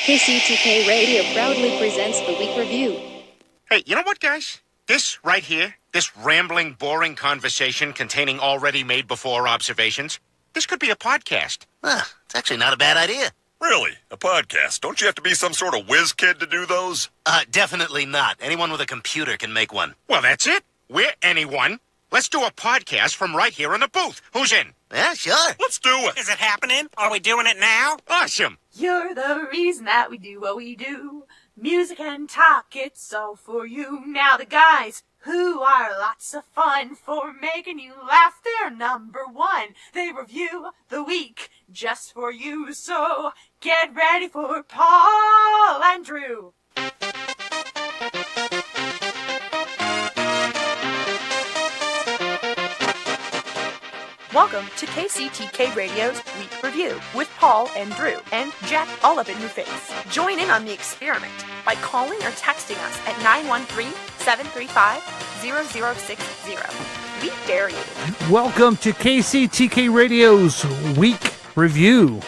KCTK Radio proudly presents the Week Review. Hey, you know what, guys? This right here, this rambling, boring conversation containing already made before observations, this could be a podcast. It's actually not a bad idea. Really? A podcast? Don't you have to be some sort of whiz kid to do those? Definitely not. Anyone with a computer can make one. Well, that's it. We're anyone. Let's do a podcast from right here in the booth. Who's in? Yeah, sure. Let's do it. Is it happening? Are we doing it now? Awesome. You're the reason that we do what we do. Music and talk, it's all for you. Now the guys who are lots of fun for making you laugh, they're number one. They review the week just for you. So get ready for Paul and Drew. Welcome to KCTK Radio's Week Review with Paul and Drew and Jack all up in your face. Join in on the experiment by calling or texting us at 913-735-0060. We dare you. Welcome to KCTK Radio's Week Review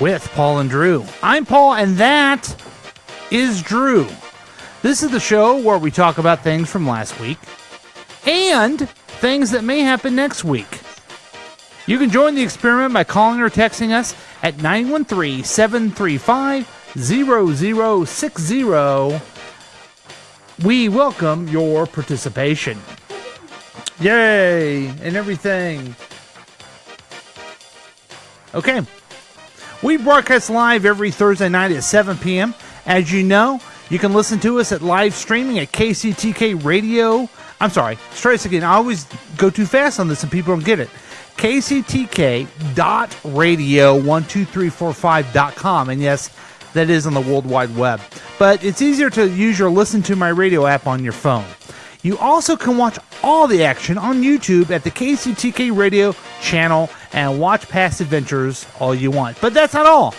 with Paul and Drew. I'm Paul and that is Drew. This is the show where we talk about things from last week and things that may happen next week. You can join the experiment by calling or texting us at 913-735-0060. We welcome your participation. Yay! And everything. Okay. We broadcast live every Thursday night at 7 p.m. As you know, you can listen to us at live streaming at KCTK Radio. I'm sorry, let's try this again. I always go too fast on this and people don't get it. KCTK.radio12345.com. And yes, that is on the World Wide Web. But it's easier to use your Listen to My Radio app on your phone. You also can watch all the action on YouTube at the KCTK Radio channel and watch past adventures all you want. But that's not all.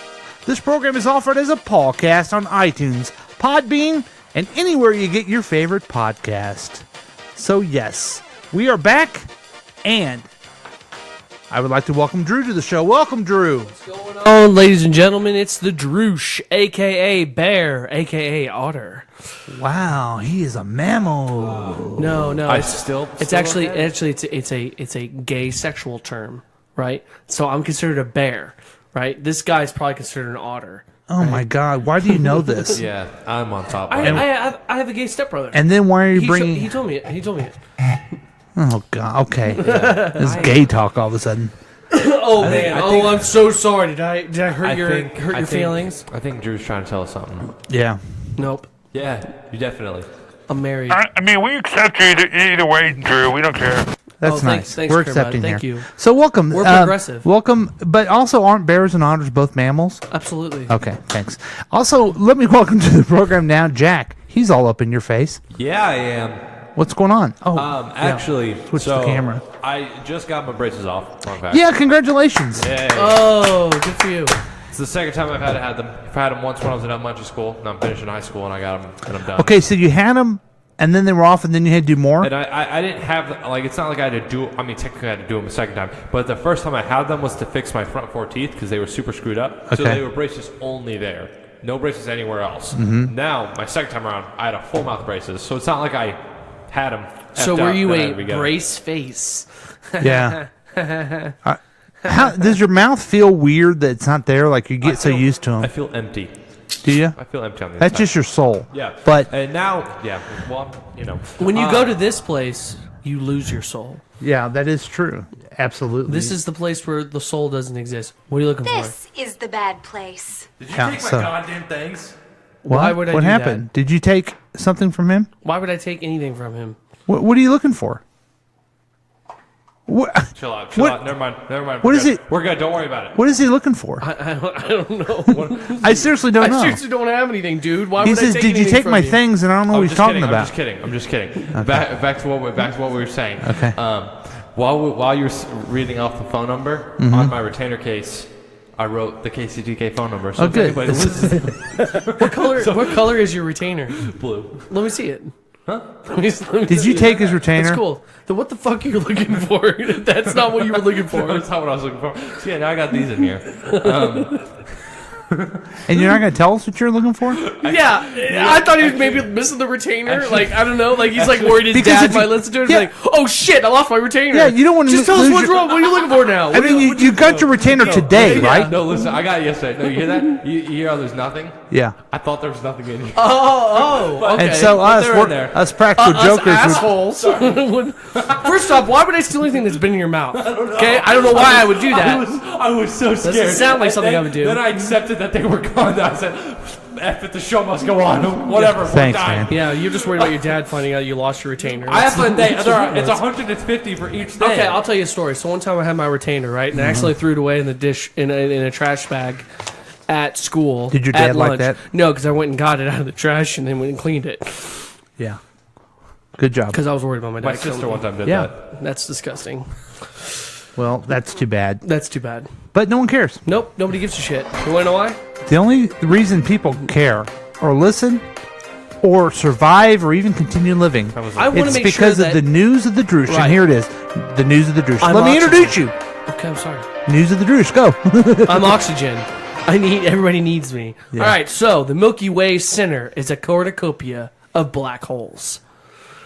This program is offered as a podcast on iTunes, Podbean, and anywhere you get your favorite podcast. So yes, we are back, and I would like to welcome Drew to the show. Welcome, Drew. What's going on, ladies and gentlemen? It's the Droosh, a.k.a. Bear, a.k.a. Otter. Wow, he is a mammal. No, it's actually okay. it's a gay sexual term, right? So I'm considered a bear, right? This guy's probably considered an otter. Oh right? My God, why do you know this? Yeah, I'm on top of I it. have a gay stepbrother. And then why are you bringing... He told me it. Oh, God, okay. This gay talk all of a sudden. I'm so sorry. Did I hurt your feelings? I think Drew's trying to tell us something. Yeah. Nope. Yeah, you definitely. I'm married. I mean, we accept you either way, Drew. We don't care. That's nice. Thanks, We're Kermit. accepting Thank here. you. So welcome. We're progressive. Welcome, but also aren't bears and otters both mammals? Absolutely. Okay, thanks. Also, let me welcome to the program now Jack. He's all up in your face. Yeah, I am. What's going on? Actually, switch the camera. I just got my braces off. Fun fact. Yeah, congratulations. Yay. Oh, good for you. It's the second time I've had them. I've had them once when I was in elementary school, and I'm finishing high school, and I got them, and I'm done. Okay, so you had them, and then they were off, and then you had to do more? And I didn't have, it's not like I had to do, technically I had to do them a second time, but the first time I had them was to fix my front four teeth, because they were super screwed up. Okay. So they were braces only there. No braces anywhere else. Mm-hmm. Now, my second time around, I had a full mouth braces, so it's not like I had them. So were you a brace face? Yeah. How does your mouth feel weird that it's not there? Like you get so used to them. I feel empty. Do you? I feel empty on the That's inside. just your soul. Yeah. But and now, well, When you go to this place, you lose your soul. yeah, that is true. Absolutely. This is the place where the soul doesn't exist. What are you looking This is the bad place. Did you Yeah, take my so- goddamn things? Why would I What do happened? Did you take something from him? Why would I take anything from him? What are you looking for? What? Chill out. Never mind. What is it? We're good. Don't worry about it. What is he looking for? I don't know. I seriously don't know. I seriously don't have anything, dude. Why He would I says, take "Did you anything take from my you?" things?" And I don't know what he's talking about. I'm just kidding. Back to what we were saying. Okay. While you were reading off the phone number on my retainer case, I wrote the KCTK phone number. So Oh, good. if anybody listens, What color is your retainer? blue. Let me see it. Huh? Let me Did see you it. take his retainer? That's cool. Then what the fuck are you looking for? That's not what you were looking for. That's not what I was looking for. So yeah, now I got these in here. And you're not going to tell us what you're looking for? Yeah, I thought he was maybe missing the retainer. Like, I don't know. Like, he's like worried his Because dad if you- might listen to it. yeah. Like, oh shit, I lost my retainer. Yeah, you don't want to just tell us what's wrong. What are you looking for now? I mean, you got your retainer today, right? No, listen, I got it yesterday. No, you hear that? You hear how there's nothing? Yeah. I thought there was nothing in here. Okay. And so But they're in there. us practical Us jokers. assholes. First off, why would I steal anything that's been in your mouth? Okay, I don't know why I would do that. I was so scared. Doesn't sound like And something then- I would do. Then I accepted that they were gone. I said, F it, the show must go on. Whatever. Thanks, we're dying. man. Yeah, you're just worried about your dad finding out you lost your retainer. I have to day. It's That's- 150 for each day. Okay, I'll tell you a story. So one time I had my retainer, right, and I actually threw it away in the dish in a trash bag at school. Did your at dad like lunch. that? No, because I went and got it out of the trash and then went and cleaned it Yeah. Good job. because I was worried about my dad. My sister one time did Yeah. that. That's disgusting. Well, that's too bad. That's too bad. But no one cares. Nope, nobody gives a shit. You want to know why? The only reason people care or listen or survive or even continue living I want to it's make because sure of that. the news of the Droosh. Right. And here it is. The news of the Droosh. I'm Let me oxygen. introduce you. Okay, I'm sorry. News of the Droosh. Go. I'm oxygen. Everybody needs me. Yeah. All right, so the Milky Way center is a cornucopia of black holes.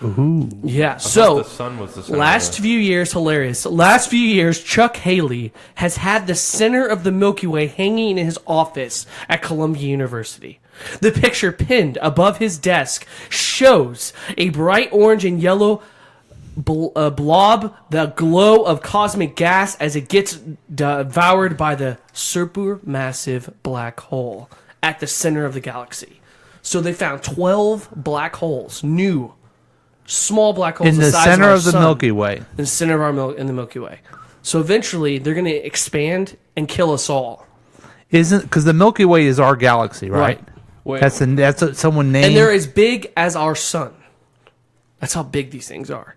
Ooh. Yeah, I so thought the sun was the center last of it. few years, hilarious. Last few years, Chuck Haley has had the center of the Milky Way hanging in his office at Columbia University. The picture pinned above his desk shows a bright orange and yellow blob, the glow of cosmic gas as it gets devoured by the supermassive black hole at the center of the galaxy. So they found 12 black holes, new, small black holes In the size center our of the sun, Milky Way. in the center of our in the Milky Way. So eventually, they're going to expand and kill us all. Isn't because the Milky Way is our galaxy, right? Wait, That's what someone named. And they're as big as our sun. That's how big these things are.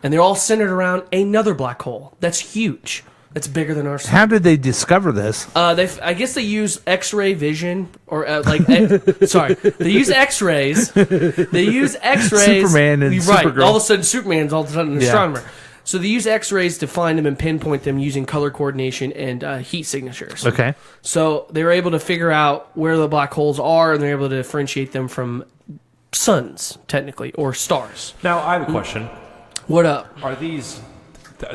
And they're all centered around another black hole. That's huge. That's bigger than our sun. How did they discover this? I guess they use X-ray vision, or sorry, they use X-rays. They use X-rays. Superman and right. Supergirl. All of a sudden, Superman's all of a sudden an Yeah. astronomer. So they use X-rays to find them and pinpoint them using color coordination and heat signatures. Okay. So they were able to figure out where the black holes are, and they're able to differentiate them from suns, technically, or stars. Now I have a question. What up? Are these?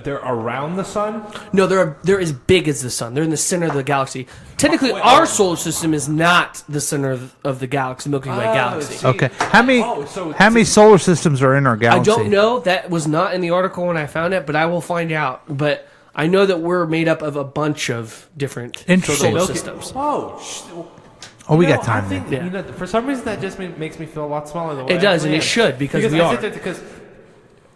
They're around the sun? No, they're as big as the sun. They're in the center of the galaxy. Technically, Wait, our solar system is not the center of the galaxy, Milky Way galaxy. see. Okay. How many? So how many solar systems are in our I galaxy? don't know. That was not in the article when I found it, but I will find out. But I know that we're made up of a bunch of different Interesting. solar systems. Oh, we You know, got time I then. think, you know, for some reason, that just makes me feel a lot smaller than what It I does, actually and it am. should, because we are. Because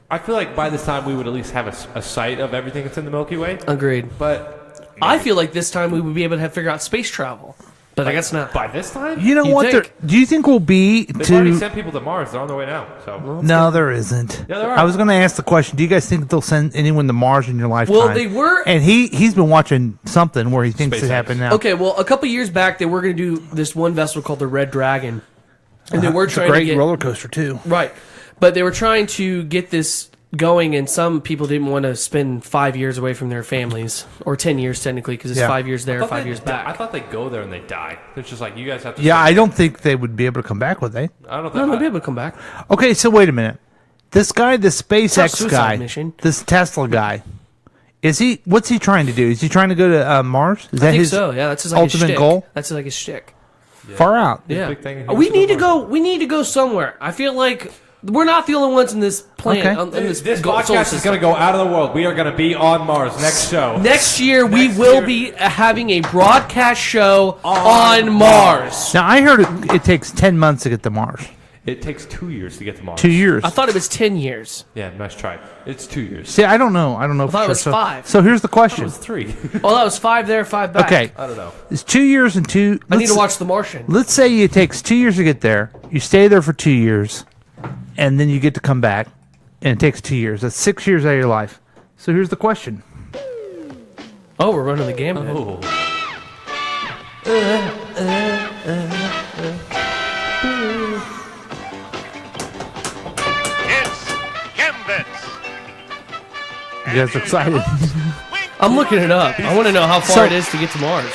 I feel like by this time we would at least have a sight of everything that's in the Milky Way. Agreed. But I feel like this time we would be able to figure out space travel, but I guess not. by this time, You know You what? think? Do you think we'll be they've already to? sent people to Mars. They're on their way now. So No, there isn't. Yeah, there are. I was going to ask the question. Do you guys think they'll send anyone to Mars in your lifetime? Well, they were. And he's been watching something where he thinks it SpaceX. happened now. Okay, well, a couple years back, they were going to do this one vessel called the Red Dragon, and they were It's a trying great to get roller coaster too. right, but they were trying to get this going, and some people didn't want to spend 5 years away from their families, or 10 years technically, because it's Yeah. 5 years there, thought 5 they- years I back. thought they go there and they die. It's just like you guys have to. Yeah, stay I don't think they would be able to come back, would they? I don't No, think. they'll be able to come back. Okay, so wait a minute. This guy, the not a SpaceX suicide guy, mission. this Tesla guy, is he? What's he trying to do? Is he trying to go to Mars? Is I that think his so. Yeah, that's his like his ultimate shtick. goal? That's like his shtick. Far out. Yeah, big thing, he we wants to go need to Mars. go. We need to go somewhere. I feel like we're not the only ones in this planet. Okay. In this This solar podcast is system. going to go out of the world. We are going to be on Mars next show. Next year, we Next will year. be having a broadcast show on Mars. Now I heard it takes 10 months to get to Mars. It takes 2 years to get to Mars. 2 years. I thought it was 10 years. Yeah, nice try. It's 2 years. See, I don't know. I don't know. I thought it was so, 5. So here's the It question. was 3. Well, that was 5 there, 5 back. Okay, I don't know. it's 2 years and two. I need to let's- watch The Martian. Let's say it takes 2 years to get there. You stay there for 2 years, and then you get to come back, and it takes 2 years. That's 6 years out of your life. So here's the question. Oh, we're running the gambit. Oh. It's Gambit. You guys are excited? I'm looking it up. I want to know how far So- it is to get to Mars.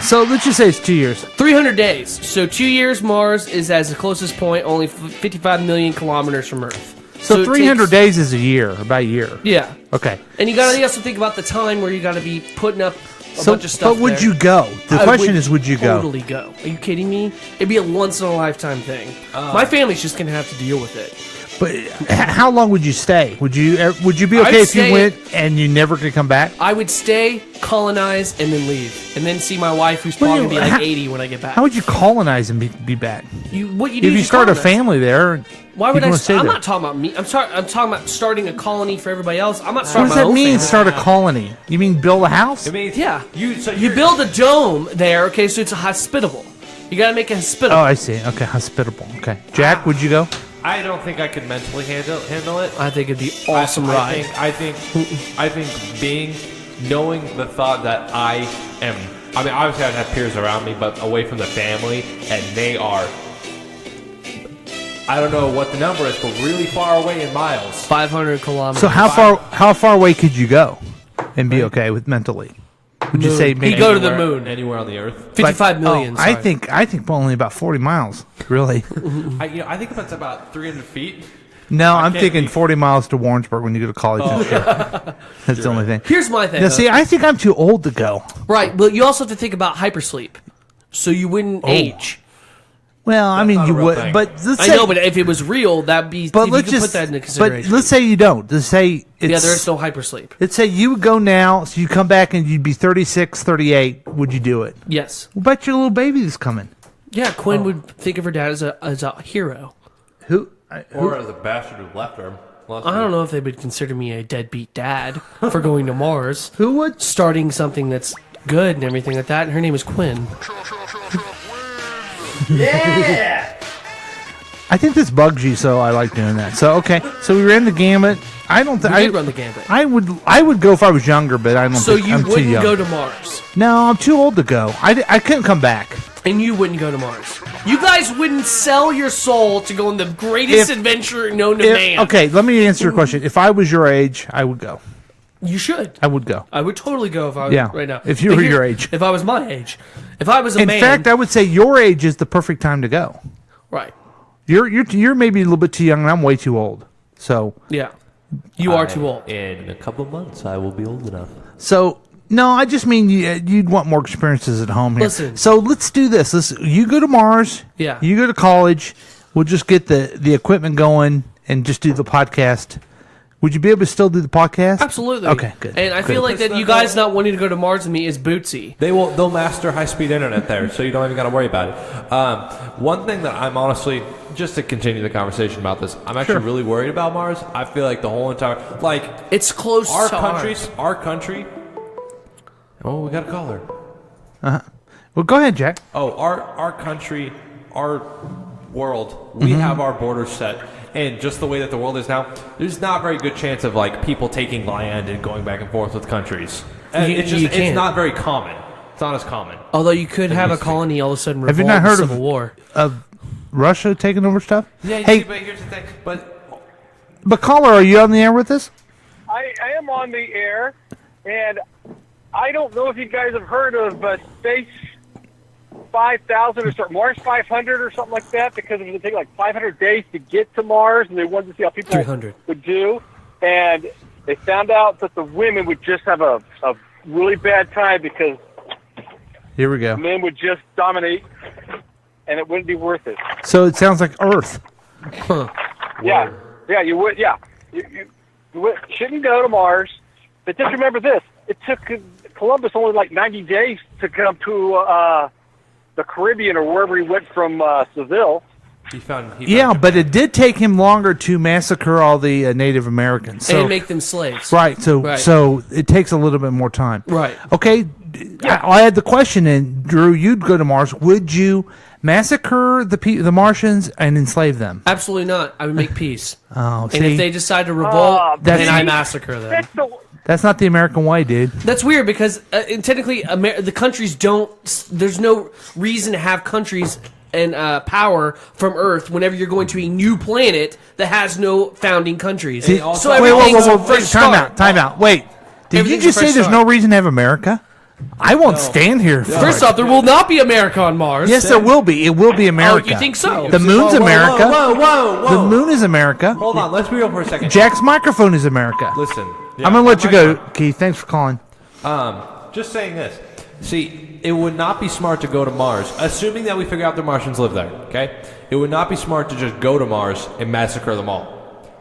So let's just say it's 2 years. 300 days. So 2 years, Mars is as the closest point, only 55 million kilometers from Earth. So it 300 takes- days is a year, about a year. Yeah. Okay. And you gotta also think about the time where you gotta be putting up a bunch of stuff. But would there. you go? The I question is, would you go? Totally go. Are you kidding me? It'd be a once in a lifetime thing. My family's just gonna have to deal with it. But how long would you stay? Would you be I'd okay if stay- you went and you never could come back? I would stay, colonize, and then leave, and then see my wife, who's Well, probably gonna be like how- 80 when I get back. How would you colonize and be back? What you do? If is you start a colonize. family there, Why would you I? wanna stay I'm there. not talking about me. I'm talking about starting a colony for everybody else. I'm not What starting does my that own mean? family. Start a colony? You mean build a house? It means Yeah. So You build a dome there, okay? So it's a hospitable. You gotta make it hospitable. Oh, I see. Okay, hospitable. Okay, Jack, would you go? I don't think I could mentally handle it. I think it'd be awesome ride. I think knowing the thought that I am. I mean, obviously I'd have peers around me, but away from the family, and they are. I don't know what the number is, but really far away in miles. 500 kilometers. So how far away could you go and be okay with mentally? Would you say maybe He'd go to the moon. Anywhere on the Earth. 55 million. I sorry. think only about 40 miles. Really? I think that's about 300 feet. No, I'm can't thinking be- 40 miles to Warrensburg when you go to college. and shit. That's the only thing. Here's my thing. Now, though. see, I think I'm too old to go. Right, but you also have to think about hypersleep, so you wouldn't age. Well, I mean, not a you real would, thing. but let's I say, know, but if it was real, that'd be. but if let's you could just put that into but consideration. let's say you don't. Let's say it's, Yeah, there's no hypersleep. Let's say you would go now, so you come back and you'd be 36, 38. Would you do it? Yes. What about your little baby that's coming? Yeah, Quinn would think of her dad as a hero. Who? Or as a bastard who left her. I don't know if they would consider me a deadbeat dad for going to Mars. Who would? Starting something that's good and everything like that, and her name is Quinn. I think this bugs you, so I like doing that. So okay, so we ran the gamut. I don't think We I did run the gambit. I would go if I was younger, but I don't. So think you I'm too wouldn't young. go to Mars, No, I'm too old to go. I couldn't come back. and you wouldn't go to Mars. You guys wouldn't sell your soul to go on the greatest If- adventure known to man. Okay, let me answer your question. If I was your age, I would go. You should. I would go. I would totally go if I was Yeah, right now. if you But were your age. If I was my age. If I was a In man. fact, I would say your age is the perfect time to go. right. You're maybe a little bit too young, and I'm way too old. So Yeah. You are too old. In a couple of months, I will be old enough. no, I just mean you'd want more experiences at home here. Listen. So let's do this. You go to Mars. Yeah. You go to college. We'll just get the equipment going and just do the podcast. Would you be able to still do the podcast? Absolutely. Okay, good. And I Good. feel like that you guys not wanting to go to Mars with me is bootsy. They'll master high-speed internet there, so you don't even got to worry about it. One thing that I'm honestly, just to continue the conversation about this, I'm actually really worried about Mars. I feel like the whole entire, it's close our to countries, our country. Oh, we got a caller. Well, go ahead, Jack. Oh, our country, our world, we have our borders set. And just the way that the world is now, there's not a very good chance of people taking land and going back and forth with countries. It's can't. not very common. It's not as common. Although you could have a colony all of a sudden Have you revolt not in heard Civil War. of Russia taking over stuff? Yeah, Hey, but here's the thing. but caller, are you on the air with us? I am on the air, and I don't know if you guys have heard of Space 5,000 or Mars 500 or something like that, because it would take like 500 days to get to Mars, and they wanted to see how people 300. would do. And they found out that the women would just have a really bad time because Here we go. men would just dominate, and it wouldn't be worth it. So it sounds like Earth. Yeah, you would. Yeah, you shouldn't go to Mars. But just remember this: it took Columbus only like 90 days to come to the Caribbean or wherever he went from Seville. Yeah, but it did take him longer to massacre all the Native Americans. So, and make them slaves. right. So it takes a little bit more time. Right. Okay. I had the question in, Drew. You'd go to Mars. Would you massacre the Martians and enslave them? Absolutely not. I would make peace. Oh, And see, if they decide to revolt, That's- then I massacre them. that's not the American way, dude. That's weird because technically the countries don't. There's no reason to have countries and power from Earth whenever you're going to a new planet that has no founding countries. See, So wait, everything's a wait, fresh time start. out. Time out. Wait, did you Everything's just a say fresh there's start. no reason to have America? I won't stand here. First off, there will not be America on Mars. Yes, there will be. It will be America. Oh, you think so? The moon's America. Whoa. The moon is America. Hold on, let's be real for a second. Jack's microphone is America. Listen. I'm going to let you go, Keith. Thanks for calling. Just saying this. See, it would not be smart to go to Mars, assuming that we figure out the Martians live there, okay? It would not be smart to just go to Mars and massacre them all.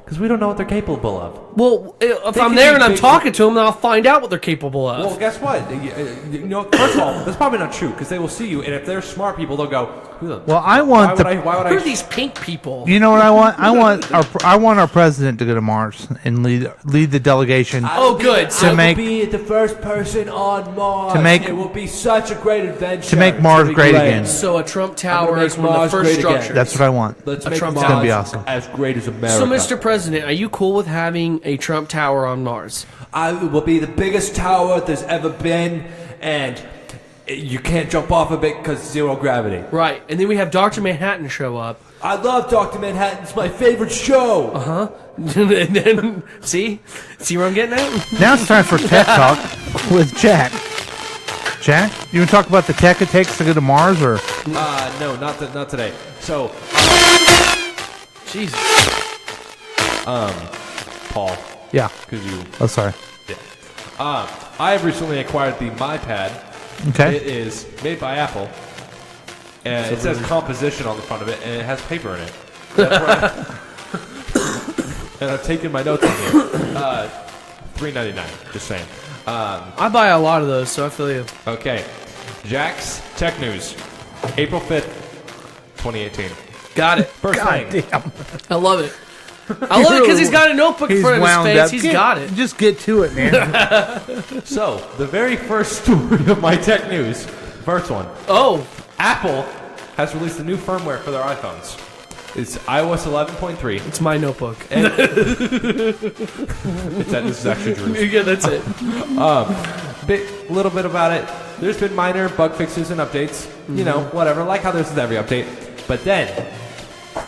Because we don't know what they're capable of. Well, if I'm there and I'm talking to them, then I'll find out what they're capable of. Well, guess what? First of all, that's probably not true, because they will see you, and if they're smart people, they'll go, well, I want who are these pink people? You know what I want? I want our president to go to Mars and lead the delegation. Oh, good. I will be the first person on Mars. It will be such a great adventure. To make Mars great again. So a Trump Tower is one of the first structures. That's what I want. Let's make make Mars Mars gonna be awesome. as great as America. So, Mr. President, are you cool with having a Trump Tower on Mars? I will be the biggest tower there's ever been, and you can't jump off of it because zero gravity. Right, and then we have Dr. Manhattan show up. I love Dr. Manhattan. It's my favorite show. Uh-huh. And then, see where I'm getting at? Now it's time for Tech Talk with Jack. Jack, you want to talk about the tech it takes to go to Mars, or? No, not today. So, Jesus. Paul. Yeah. Because you. Oh, sorry. Yeah. I have recently acquired the MyPad. Okay. It is made by Apple. And it says composition on the front of it, and it has paper in it. And I've taken my notes on here. $3.99. Just saying. I buy a lot of those, so I feel you. Okay. Jack's Tech News. April 5th, 2018. Got it. First thing. Damn. I love it. I love it because he's got a notebook in front of his face. He's got it. Just get to it, man. So, the very first story of my tech news, first one. Oh. Apple has released a new firmware for their iPhones. It's iOS 11.3. It's my notebook. This is actually Drew's. Yeah, that's it. Little bit about it. There's been minor bug fixes and updates. You know, whatever. Like how there's every update. But then,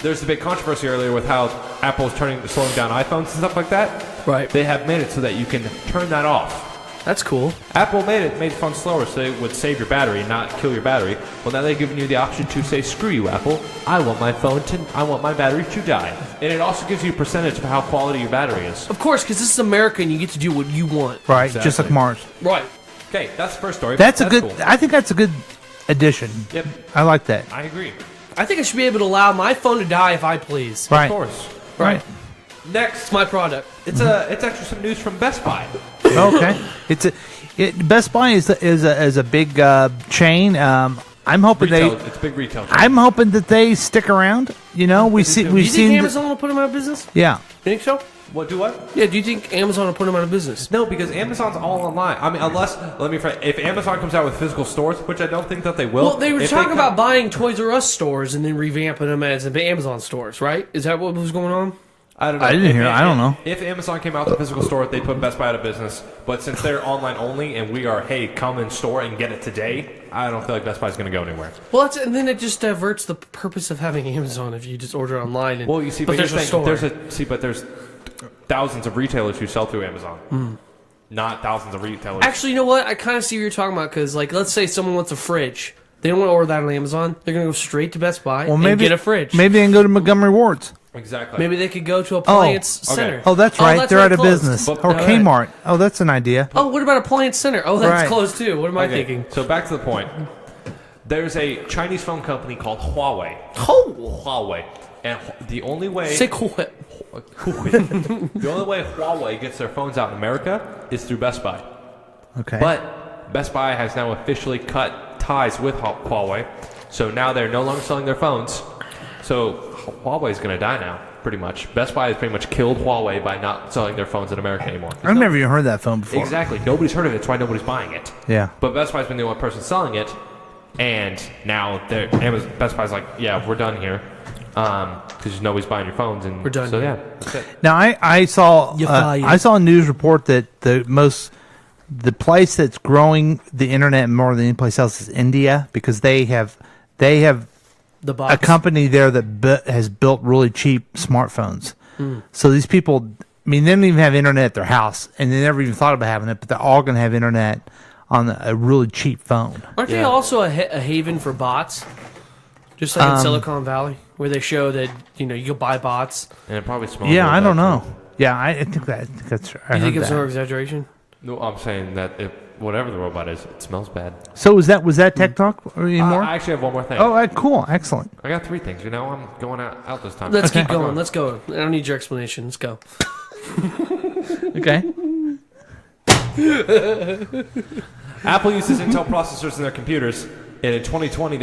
there's a big controversy earlier with how Apple is slowing down iPhones and stuff like that. Right. They have made it so that you can turn that off. That's cool. Apple made phones slower so it would save your battery, not kill your battery. Well, now they've given you the option to say, "Screw you, Apple. I want my battery to die." And it also gives you a percentage of how quality your battery is. Of course, because this is America and you get to do what you want. Right, Exactly. just like Mars. Right. Okay, that's the first story. That's a good. Cool. I think that's a good addition. Yep, I like that. I agree. I think I should be able to allow my phone to die if I please. Right. Of course. Right. Next, It's my product. it's actually some news from Best Buy. Okay. Best Buy is a big chain. I'm hoping It's big retail. Chain. I'm hoping that they stick around. You know, we've Do you seen. think Amazon will put them out of business? Yeah. You think so? What? Do what? Yeah. Do you think Amazon will put them out of business? No, because Amazon's all online. I mean, if Amazon comes out with physical stores, which I don't think that they will. Well, they were talking about buying Toys R Us stores and then revamping them as Amazon stores, right? Is that what was going on? I don't know. I didn't hear. I don't know. If Amazon came out with a physical store, they'd put Best Buy out of business. But since they're online only, and we are, hey, come in store and get it today, I don't feel like Best Buy's going to go anywhere. Well, and then it just diverts the purpose of having Amazon if you just order online. And, Well, you see, but there's a store. But there's thousands of retailers who sell through Amazon, not thousands of retailers. Actually, you know what? I kind of see what you're talking about because, like, let's say someone wants a fridge. They don't want to order that on Amazon. They're going to go straight to Best Buy and get a fridge. Maybe they can go to Montgomery Ward's. Exactly. Maybe they could go to Appliance Center. Oh, that's right. They're out of closed. business. But- Or Kmart. Oh, that's an idea. Oh, what about Appliance Center? Oh, that's Right. closed too. What am I Okay, thinking? So back to the point. There's a Chinese phone company called Huawei. Oh, Huawei. And the only way... say cool. The only way Huawei gets their phones out in America is through Best Buy. Okay. But Best Buy has now officially cut ties with Huawei, so now they're no longer selling their phones. So Huawei's going to die now, pretty much. Best Buy has pretty much killed Huawei by not selling their phones in America anymore. I've never even heard that phone before. Exactly. Nobody's heard of it. That's why nobody's buying it. Yeah. But Best Buy's been the only person selling it, and now Best Buy's like, yeah, we're done here. Because nobody's buying your phones, and We're done So here. yeah, that's it. Now I saw You fired. I saw a news report that the place that's growing the internet more than any place else is India, because they have The a box. company there that has built really cheap smartphones. So these people, I mean, they don't even have internet at their house, and they never even thought about having it, but they're all going to have internet on a really cheap phone. Aren't they also a haven for bots? Just like in Silicon Valley, where they show that you can buy bots. And it probably smells. Yeah, I don't know. Yeah, I think that's. You think it's no exaggeration? No, I'm saying that whatever the robot is, it smells bad. So was that Tech Talk or any more? I actually have one more thing. Oh, cool, excellent. I got 3 things. I'm going out this time. Let's keep going. Let's go. I don't need your explanation. Let's go. Okay. Apple uses Intel processors in their computers, and in 2020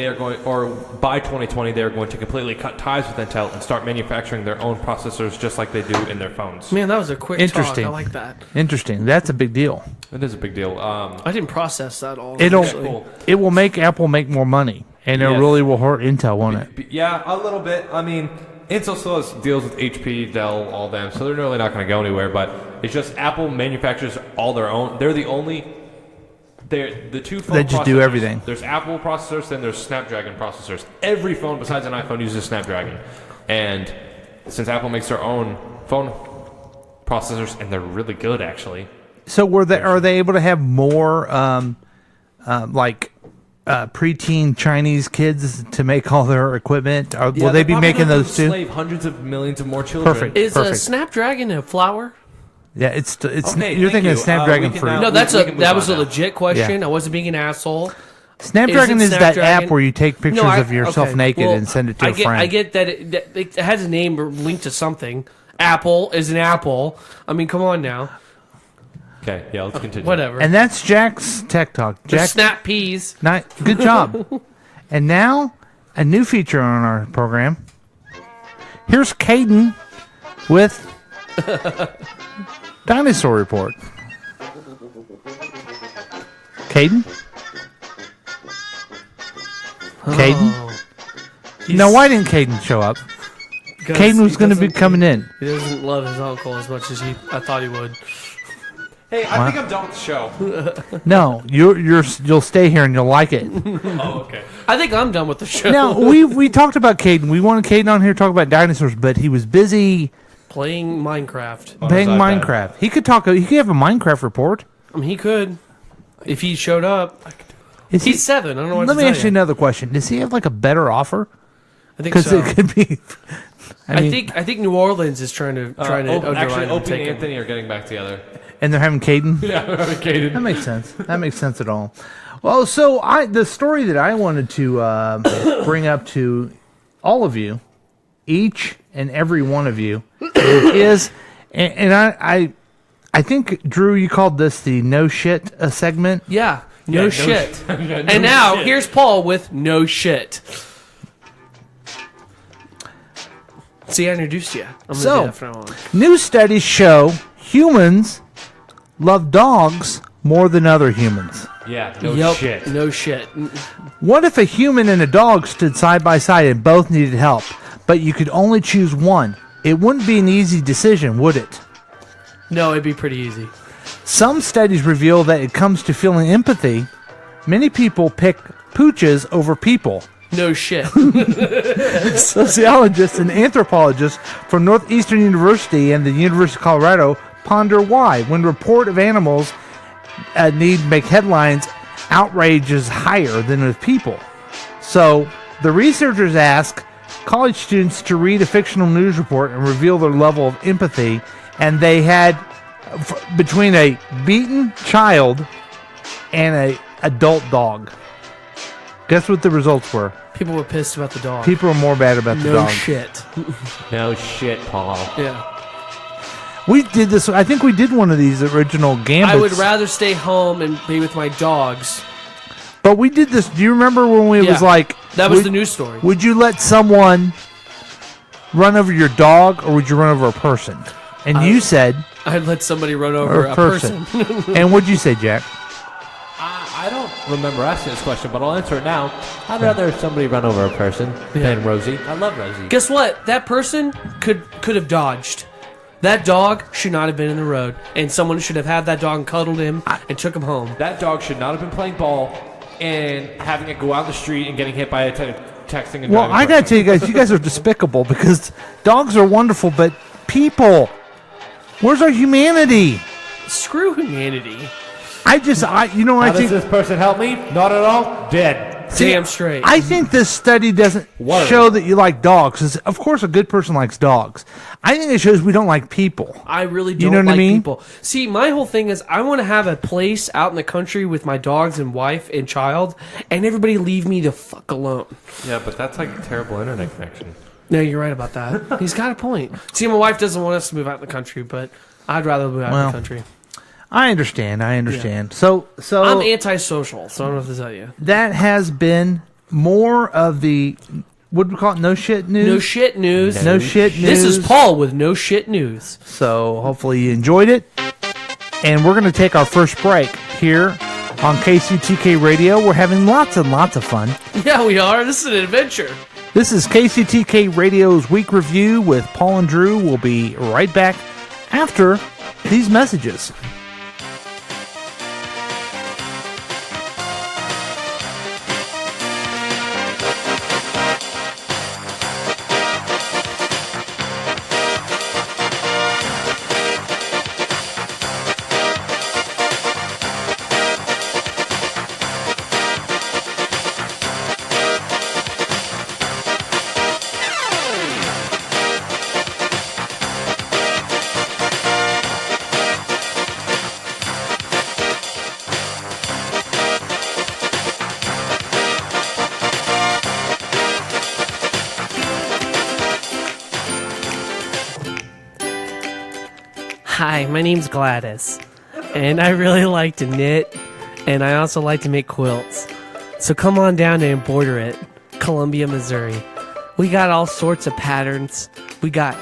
by 2020 they are going to completely cut ties with Intel and start manufacturing their own processors just like they do in their phones. Man, that was a quick Interesting. talk. I like that. Interesting. That's a big deal. It is a big deal. I didn't process that all. It will make Apple make more money, and it really will hurt Intel, won't it? Yeah, a little bit. I mean, Intel still has deals with HP, Dell, all them, so they're really not going to go anywhere. But it's just Apple manufactures all their own. They're the only. The two phone They just do everything. There's Apple processors, then there's Snapdragon processors. Every phone besides an iPhone uses Snapdragon. And since Apple makes their own phone processors, and they're really good, actually. So are they able to have more preteen Chinese kids to make all their equipment? Will they be making those too? Enslave hundreds of millions of more children. Perfect. Is a Snapdragon a flower? Yeah, it's. Okay, you're thinking of Snapdragon we can fruit. now- No, that was a on legit question. Yeah. I wasn't being an asshole. Snapdragon is that Snapdragon? app where you take pictures of yourself okay. naked Well, and send it to a friend. I get that it has a name linked to something. Apple is an apple. I mean, come on now. Okay, yeah, let's continue. Whatever. And that's Jack's Tech Talk. The Jack, snap peas. good job. And now, a new feature on our program. Here's Caden with Dinosaur Report. Caden? Caden? Now, why didn't Caden show up? Caden was going to be coming in. He doesn't love his uncle as much as I thought he would. Hey, I think I'm done with the show. No, you'll stay here and you'll like it. Oh, okay. I think I'm done with the show. Now, we talked about Caden. We wanted Caden on here to talk about dinosaurs, but he was busy playing Minecraft. playing Minecraft. He could talk. He could have a Minecraft report. I mean, he could if he showed up. He's 7. I don't know what Let to me tell ask you another question. Does he have like a better offer? I think Because so. it could be. I think New Orleans is trying to Actually, underline Opie and Anthony are getting back together. And they're having Caden. Yeah, they're having Caden. That makes sense. That makes sense at all. Well, so the story that I wanted to bring up to all of you, each and every one of you, is, and I think Drew, you called this the no shit segment. Yeah, no shit. And now here's Paul with no shit. See, I introduced you. I'm gonna do that from now on. New studies show humans love dogs more than other humans. Yeah, shit. No shit. What if a human and a dog stood side by side and both needed help, but you could only choose one? It wouldn't be an easy decision, would it? No, it'd be pretty easy. Some studies reveal that it comes to feeling empathy. Many people pick pooches over people. No shit. Sociologists and anthropologists from Northeastern University and the University of Colorado ponder why, when report of animals need make headlines, outrage is higher than with people. So the researchers ask college students to read a fictional news report and reveal their level of empathy, and they had between a beaten child and a adult dog. Guess what the results were? People were pissed about the dog. People were more bad about the no dog. Shit. No shit, Paul. Yeah. We did this. I think we did one of these original gambits. I would rather stay home and be with my dogs. But we did this. Do you remember when it was like that was the news story? Would you let someone run over your dog, or would you run over a person? And you said I'd let somebody run over a person. And what'd you say, Jack? I don't remember asking this question, but I'll answer it now. I'd rather somebody run over a person than Rosie. I love Rosie. Guess what? That person could have dodged. That dog should not have been in the road, and someone should have had that dog and cuddled him and took him home. That dog should not have been playing ball and having it go out the street and getting hit by a texting and Well, driving I gotta tell you guys are despicable because dogs are wonderful, but people, where's our humanity? Screw humanity. I How think does this person help me? Not at all. Dead. Damn straight. I think this study doesn't show that you like dogs. 'Cause of course, a good person likes dogs. I think it shows we don't like people. I really don't You know what like I mean? people. See, my whole thing is I want to have a place out in the country with my dogs and wife and child, and everybody leave me the fuck alone. Yeah, but that's like a terrible internet connection. No, you're right about that. He's got a point. See, my wife doesn't want us to move out in the country, but I'd rather move out in the country. I understand. Yeah. So I'm antisocial, so I don't know what to tell you. that has been more of the what do we call it? No shit news. No shit news. No shit news. This is Paul with no shit news. So hopefully you enjoyed it, and we're going to take our first break here on KCTK Radio. We're having lots and lots of fun. Yeah, we are. This is an adventure. This is KCTK Radio's Week Review with Paul and Drew. We'll be right back after these messages. Hi, my name's Gladys, and I really like to knit, and I also like to make quilts. So come on down to Embroider It, Columbia, Missouri. We got all sorts of patterns. We got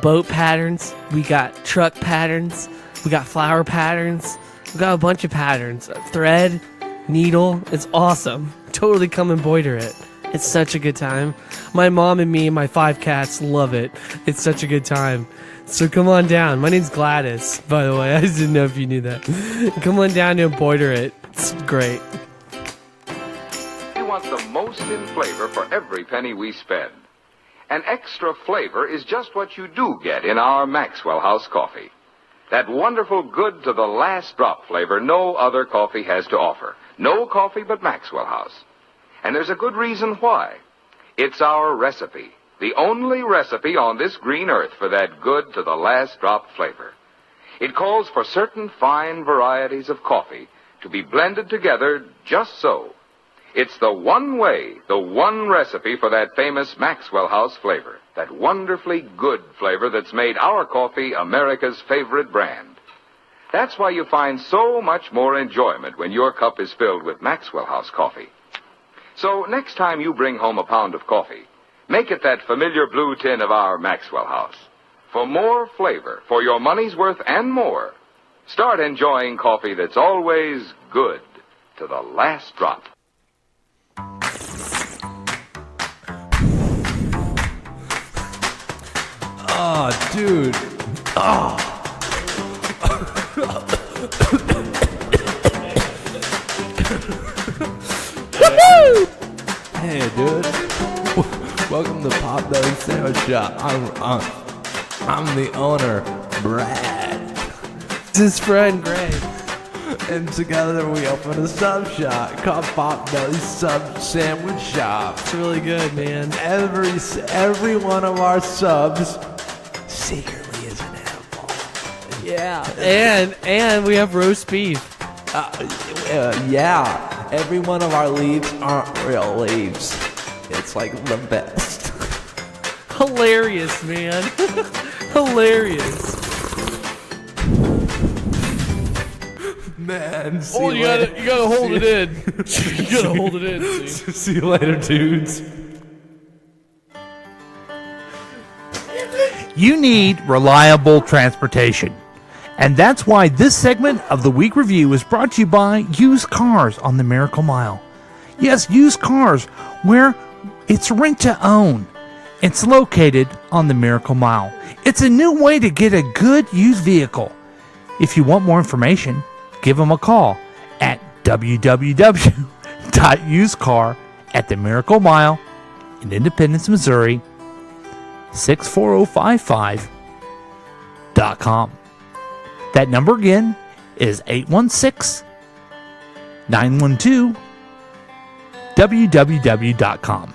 boat patterns. We got truck patterns. We got flower patterns. We got a bunch of patterns. Thread, needle. It's awesome. Totally come embroider it. It's such a good time. My mom and me and my 5 cats love it. It's such a good time. So come on down. My name's Gladys, by the way. I just didn't know if you knew that. Come on down to embroider it. It's great. We want the most in flavor for every penny we spend. And extra flavor is just what you do get in our Maxwell House coffee. That wonderful good to the last drop flavor no other coffee has to offer. No coffee but Maxwell House. And there's a good reason why. It's our recipe. The only recipe on this green earth for that good to the last drop flavor. It calls for certain fine varieties of coffee to be blended together just so. It's the one way, the one recipe for that famous Maxwell House flavor. That wonderfully good flavor that's made our coffee America's favorite brand. That's why you find so much more enjoyment when your cup is filled with Maxwell House coffee. So next time you bring home a pound of coffee, make it that familiar blue tin of our Maxwell House. For more flavor, for your money's worth and more, start enjoying coffee that's always good to the last drop. Oh, dude. Oh. Hey, dude. Welcome to Pop Belly Sandwich Shop. I'm the owner, Brad. It's his friend, Greg. And together we open a sub shop called Pop Belly Sub Sandwich Shop. It's really good, man. Every one of our subs secretly is an animal. Yeah, and we have roast beef. Yeah. Every one of our leaves aren't real leaves. It's like the best. Hilarious, man. Hilarious. Man, You gotta hold it in. You gotta hold it in. See? See you later, dudes. You need reliable transportation. And that's why this segment of the Week Review is brought to you by Used Cars on the Miracle Mile. Yes, Used Cars, where it's rent to own. It's located on the Miracle Mile. It's a new way to get a good used vehicle. If you want more information, give them a call at www.usedcar@the-miracle-mile in Independence, Missouri, 64055.com. That number again is 816-912-www.com.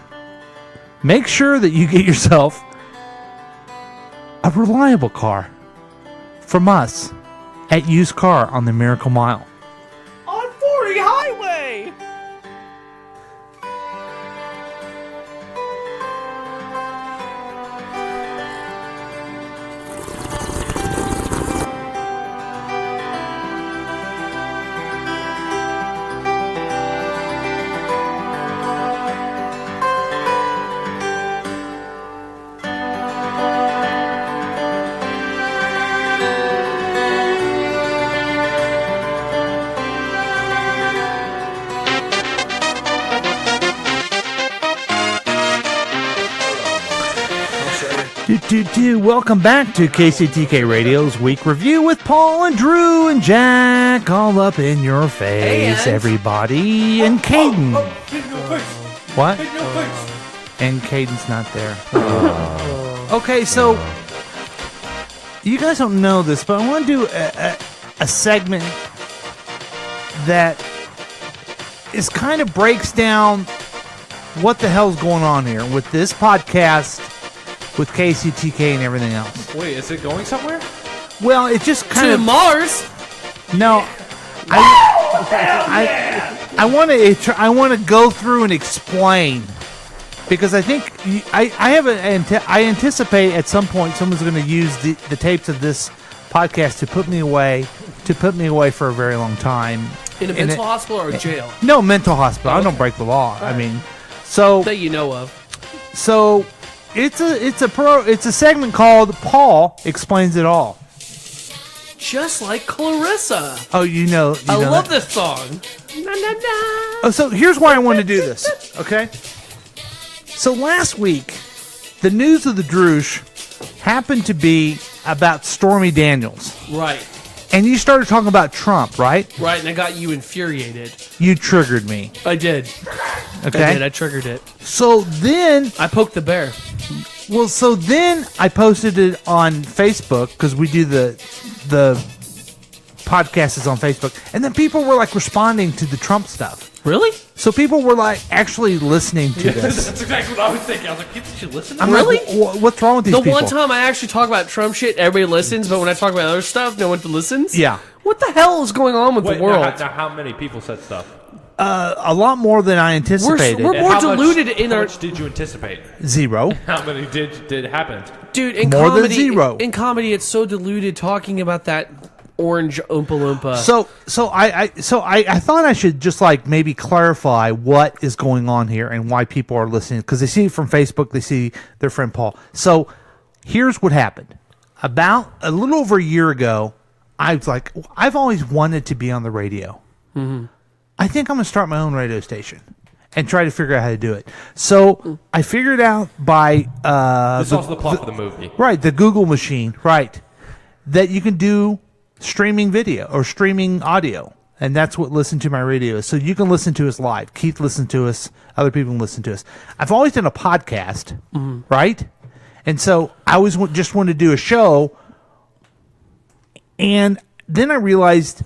Make sure that you get yourself a reliable car from us at Used Car on the Miracle Mile. On 40 Highway! Welcome back to KCTK Radio's Week Review with Paul and Drew and Jack all up in your face, everybody. And Caden. What? And Caden's not there. Okay, so you guys don't know this, but I want to do a segment that is kind of breaks down what the hell's going on here with this podcast, with KCTK and everything else. Wait, is it going somewhere? Well, it just kind of Mars. No, I want to go through and explain, because I think I anticipate at some point someone's going to use the tapes of this podcast to put me away for a very long time In a mental hospital or jail? No, mental hospital. I don't break the law. I mean, so that you know of. So it's a segment called Paul Explains It All. Just like Clarissa. Oh, you know I love that? this song. Na, na, na. Oh, so here's why I want to do this, okay? So last week, the news of the Droosh happened to be about Stormy Daniels. Right. And you started talking about Trump, right? Right, and I got you infuriated. You triggered me. I did. Okay? I triggered it. So then... I poked the bear. Well, so then I posted it on Facebook, because we do the podcast is on Facebook, and then people were like responding to the Trump stuff. Really? So people were like actually listening to this. That's exactly what I was thinking. I was like, people should listen to I'm Really? Like, what's wrong with these people? The one time I actually talk about Trump shit, everybody listens, but when I talk about other stuff, no one listens? Yeah. What the hell is going on with the world? Now how many people said stuff? A lot more than I anticipated. We're more diluted in how our... much did you anticipate? 0. How many did happen? Dude, in More than comedy, 0. In comedy, it's so diluted talking about that orange Oompa Loompa. So I thought I should just like maybe clarify what is going on here and why people are listening, because they see it from Facebook, they see their friend Paul. So here's what happened. About a little over a year ago, I was like, I've always wanted to be on the radio. Mm-hmm. I think I'm going to start my own radio station and try to figure out how to do it. So I figured out by this is also the plot for the movie, right? The Google machine, right? That you can do streaming video or streaming audio, and that's what Listen to My Radio is. So you can listen to us live. Keith listened to us. Other people can listen to us. I've always done a podcast, right? And so I always just wanted to do a show, and then I realized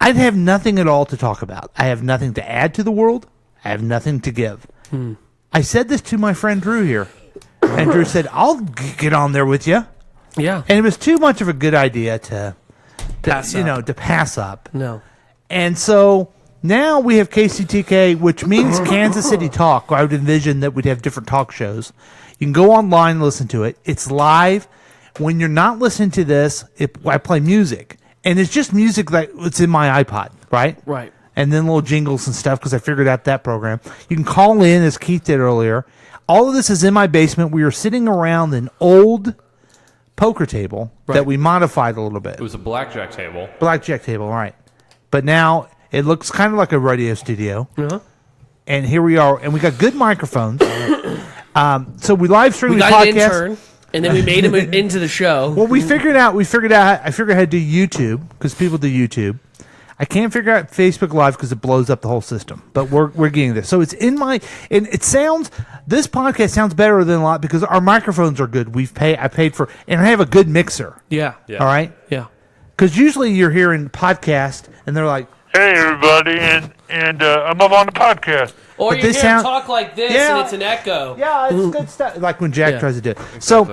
I'd have nothing at all to talk about. I have nothing to add to the world. I have nothing to give. I said this to my friend Drew here, and Drew said, "I'll get on there with you." Yeah, and it was too much of a good idea to pass up. No, and so now we have KCTK, which means Kansas City Talk. I would envision that we'd have different talk shows. You can go online and listen to it. It's live. When you're not listening to this, I play music. And it's just music like it's in my iPod, right? Right. And then little jingles and stuff, because I figured out that program. You can call in, as Keith did earlier. All of this is in my basement. We were sitting around an old poker table that we modified a little bit. It was a blackjack table. Blackjack table, right. But now it looks kind of like a radio studio. Uh-huh. And here we are. And we got good microphones. So we live stream the podcast. We got an intern. And then we made him into the show. Well, I figured out how to do YouTube, because people do YouTube. I can't figure out Facebook Live because it blows up the whole system. But we're getting this. So it's in my, and it sounds, this podcast sounds better than a lot because our microphones are good. I paid for, and I have a good mixer. Yeah. All right? Yeah. Because usually you're hearing podcast, and they're like, "Hey, everybody," and I'm up on the podcast. Or But you they hear sound- talk like this, Yeah. and it's an echo. Yeah, it's good stuff. Like when Jack Yeah. tries to do it. So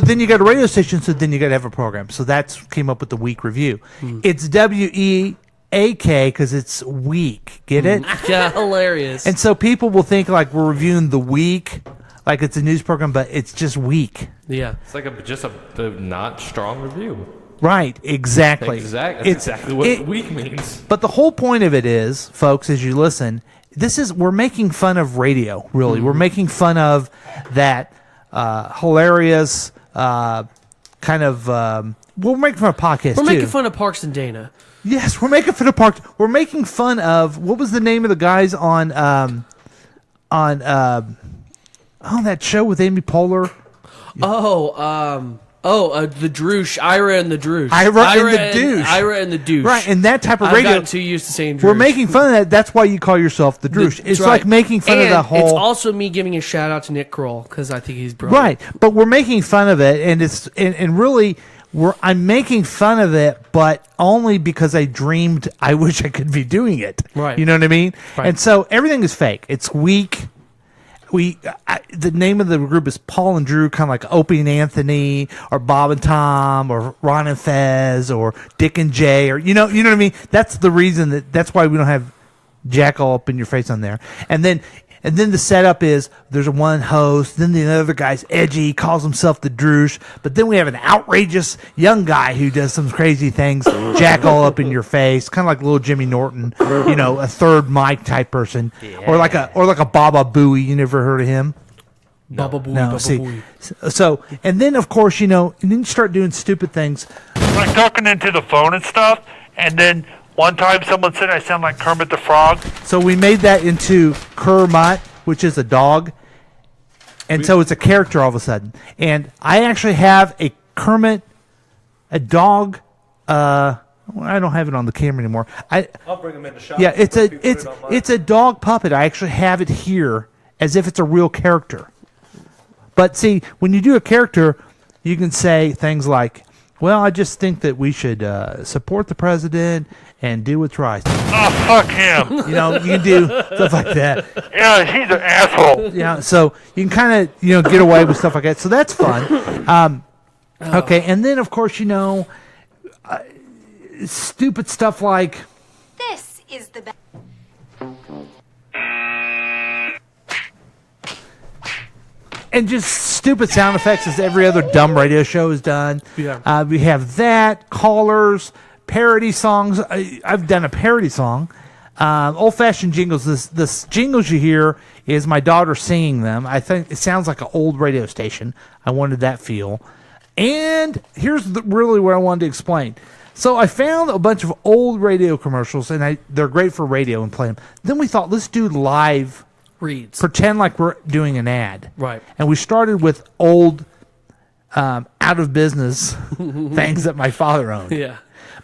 then you got a radio station. So then you got to have a program. So that's came up with the week review. It's WEAK because it's week. Get it? Yeah, hilarious. And so people will think like we're reviewing the week, like it's a news program, but it's just week. Yeah. It's like just a not strong review. Right, exactly. That's exactly what week means. But the whole point of it is, folks, as you listen, we're making fun of radio, really. We're making fun of that hilarious kind of... we're making fun of podcasts, We're too. making fun of Parks and Dana. Yes, we're making fun of Parks. We're making fun of... What was the name of the guys on that show with Amy Poehler? The Droosh, Ira and the Droosh. Ira and the Douche. Ira and the Douche. Right, and that type of I've radio... gotten too used to saying Droosh. We're making fun of that. That's why you call yourself the Droosh. It's right. like making fun of And the whole... It's also me giving a shout out to Nick Kroll because I think he's brilliant. Right, but we're making fun of it, and it's and really, I'm making fun of it, but only because I dreamed I wish I could be doing it. Right. You know what I mean? Right. And so everything is fake. It's weak. The name of the group is Paul and Drew, kind of like Opie and Anthony, or Bob and Tom, or Ron and Fez, or Dick and Jay, or you know what I mean. That's the reason that's why we don't have Jack all up in your face on there. And then the setup is there's one host, then the other guy's edgy, calls himself the Droosh, but then we have an outrageous young guy who does some crazy things, Jack all up in your face, kind of like little Jimmy Norton, a third mic type person, or like a Baba Booey. You never heard of him? Baba Booey, No, Baba see, Booey. so and then of course and then you start doing stupid things, like talking into the phone and stuff, and then one time someone said I sound like Kermit the Frog. So we made that into Kermit, which is a dog. And so it's a character all of a sudden. And I actually have a Kermit, a dog. I don't have it on the camera anymore. I'll bring him in the shop. Yeah, it's a dog puppet. I actually have it here as if it's a real character. But see, when you do a character, you can say things like, well, I just think that we should support the president and do what's right. Oh, fuck him. You can do stuff like that. Yeah, he's an asshole. Yeah, so you can kind of, get away with stuff like that. So that's fun. Okay, and then, of course, stupid stuff like... This is the best. And just stupid sound effects as every other dumb radio show has done. Yeah. We have that, callers, parody songs. I've done a parody song. Old-fashioned jingles. This jingles you hear is my daughter singing them. I think it sounds like an old radio station. I wanted that feel. And here's really what I wanted to explain. So I found a bunch of old radio commercials, and they're great for radio and play them. Then we thought, let's do live reads. Pretend like we're doing an ad. Right. And we started with old, out of business things that my father owned. Yeah.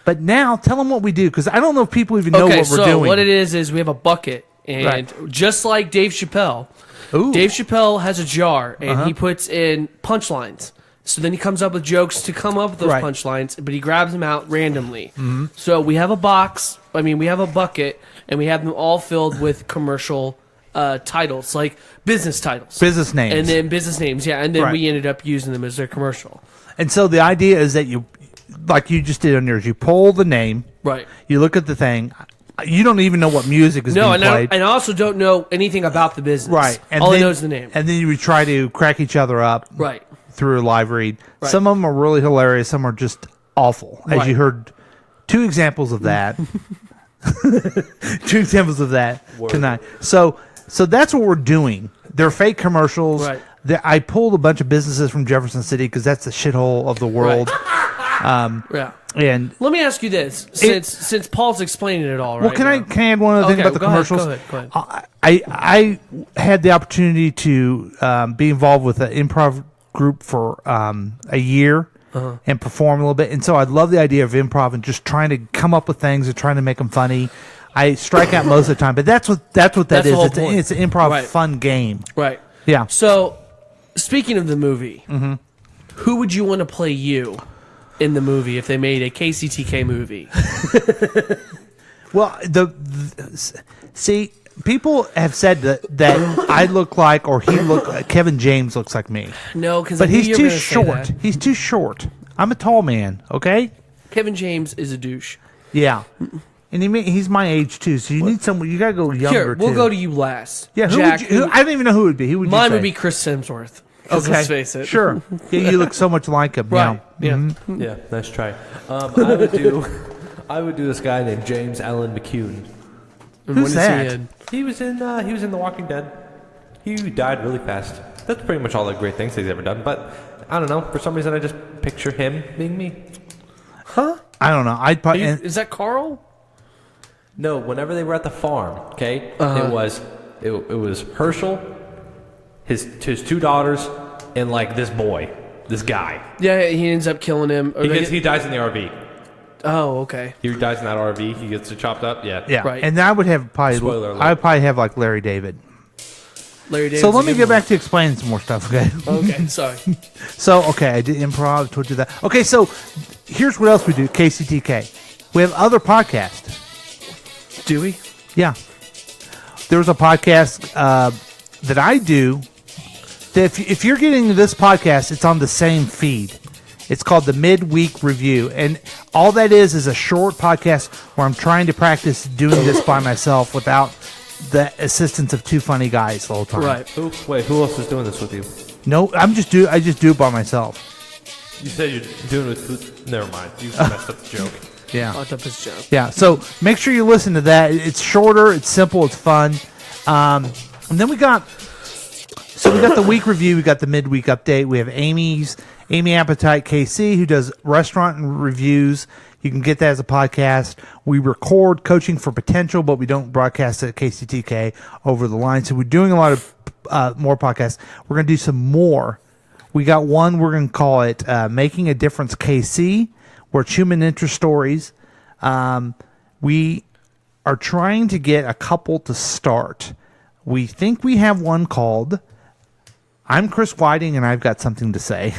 But now, tell them what we do, because I don't know if people even know what we're doing. So what it is we have a bucket, and just like Dave Chappelle, Dave Chappelle has a jar, and he puts in punchlines. So then he comes up with jokes to come up with those punchlines, but he grabs them out randomly. Mm-hmm. So we have a we have a bucket, and we have them all filled with commercial titles, like business titles. Business names. And then business names, yeah. And then Right. we ended up using them as their commercial. And so the idea is that you, like you just did on yours, you pull the name. Right. You look at the thing. You don't even know what music is being played. And I also don't know anything about the business. Right. And all then, I know is the name. And then you would try to crack each other up. Right. Through a live read. Right. Some of them are really hilarious. Some are just awful. As Right. you heard, 2 examples of that. 2 examples of that tonight. So that's what we're doing. They're fake commercials. Right. I pulled a bunch of businesses from Jefferson City because that's the shithole of the world. Yeah. And let me ask you this, since Paul's explaining it all right. well, can I add one other thing about the commercials? Go ahead. I had the opportunity to be involved with an improv group for a year and perform a little bit, and so I love the idea of improv and just trying to come up with things and trying to make them funny. I strike out most of the time, but that's what that is. the whole point. It's an improv Right. fun game. Right. Yeah. So, speaking of the movie, who would you want to play you? in the movie if they made a KCTK movie. Well, see, people have said that I look like, or Kevin James looks like me. No, because but he's too short. He's too short. I'm a tall man. Okay. Kevin James is a douche. Yeah. And he's my age too, so you need someone. You gotta go younger. Here, we'll too. go to you last. Yeah, Jack. I don't even know who it would be. Who would Mine you say? would be Chris Hemsworth. 'Cause Okay, let's face it. sure. Yeah, you look so much like him. Right. Yeah. Yeah. Yeah, nice try. I would do this guy named James Allen McCune. And Who's what is that? he in? He was in The Walking Dead. He died really fast. That's pretty much all the great things he's ever done. But I don't know. For some reason, I just picture him being me. Huh? I don't know. I'd probably. Is that Carl? No. Whenever they were at the farm, okay, Uh-huh. it was Herschel, his two daughters, and like this boy, this guy. Yeah, he ends up killing him. Or He dies in the RV. Oh, okay. He dies in that RV. He gets chopped up. Yeah. Yeah. Right. And I would have probably. Spoiler alert. I would probably have like Larry David. Larry David's So let a me good get one. back to explaining some more stuff. Okay. Okay, sorry. So I did improv. Told you that. Okay. So here's what else we do. KCTK. We have other podcasts. Do we? Yeah. There's a podcast that I do. That if you're getting this podcast, it's on the same feed. It's called the Midweek Review, and all that is a short podcast where I'm trying to practice doing this by myself without the assistance of two funny guys the whole time. Right. Who else is doing this with you? No, I just do it by myself. You said you're doing it with... Never mind. You messed up the joke. Yeah. Fucked up his joke. Yeah. So make sure you listen to that. It's shorter. It's simple. It's fun. And then we got the week review. We got the midweek update. We have Amy Appetite KC, who does restaurant and reviews. You can get that as a podcast. We record Coaching for Potential, but we don't broadcast it at KCTK over the line. So we're doing a lot of more podcasts. We're going to do some more. We got one, we're going to call it Making a Difference KC, where it's human interest stories. We are trying to get a couple to start. We think we have one called I'm Chris Whiting and I've Got Something to Say.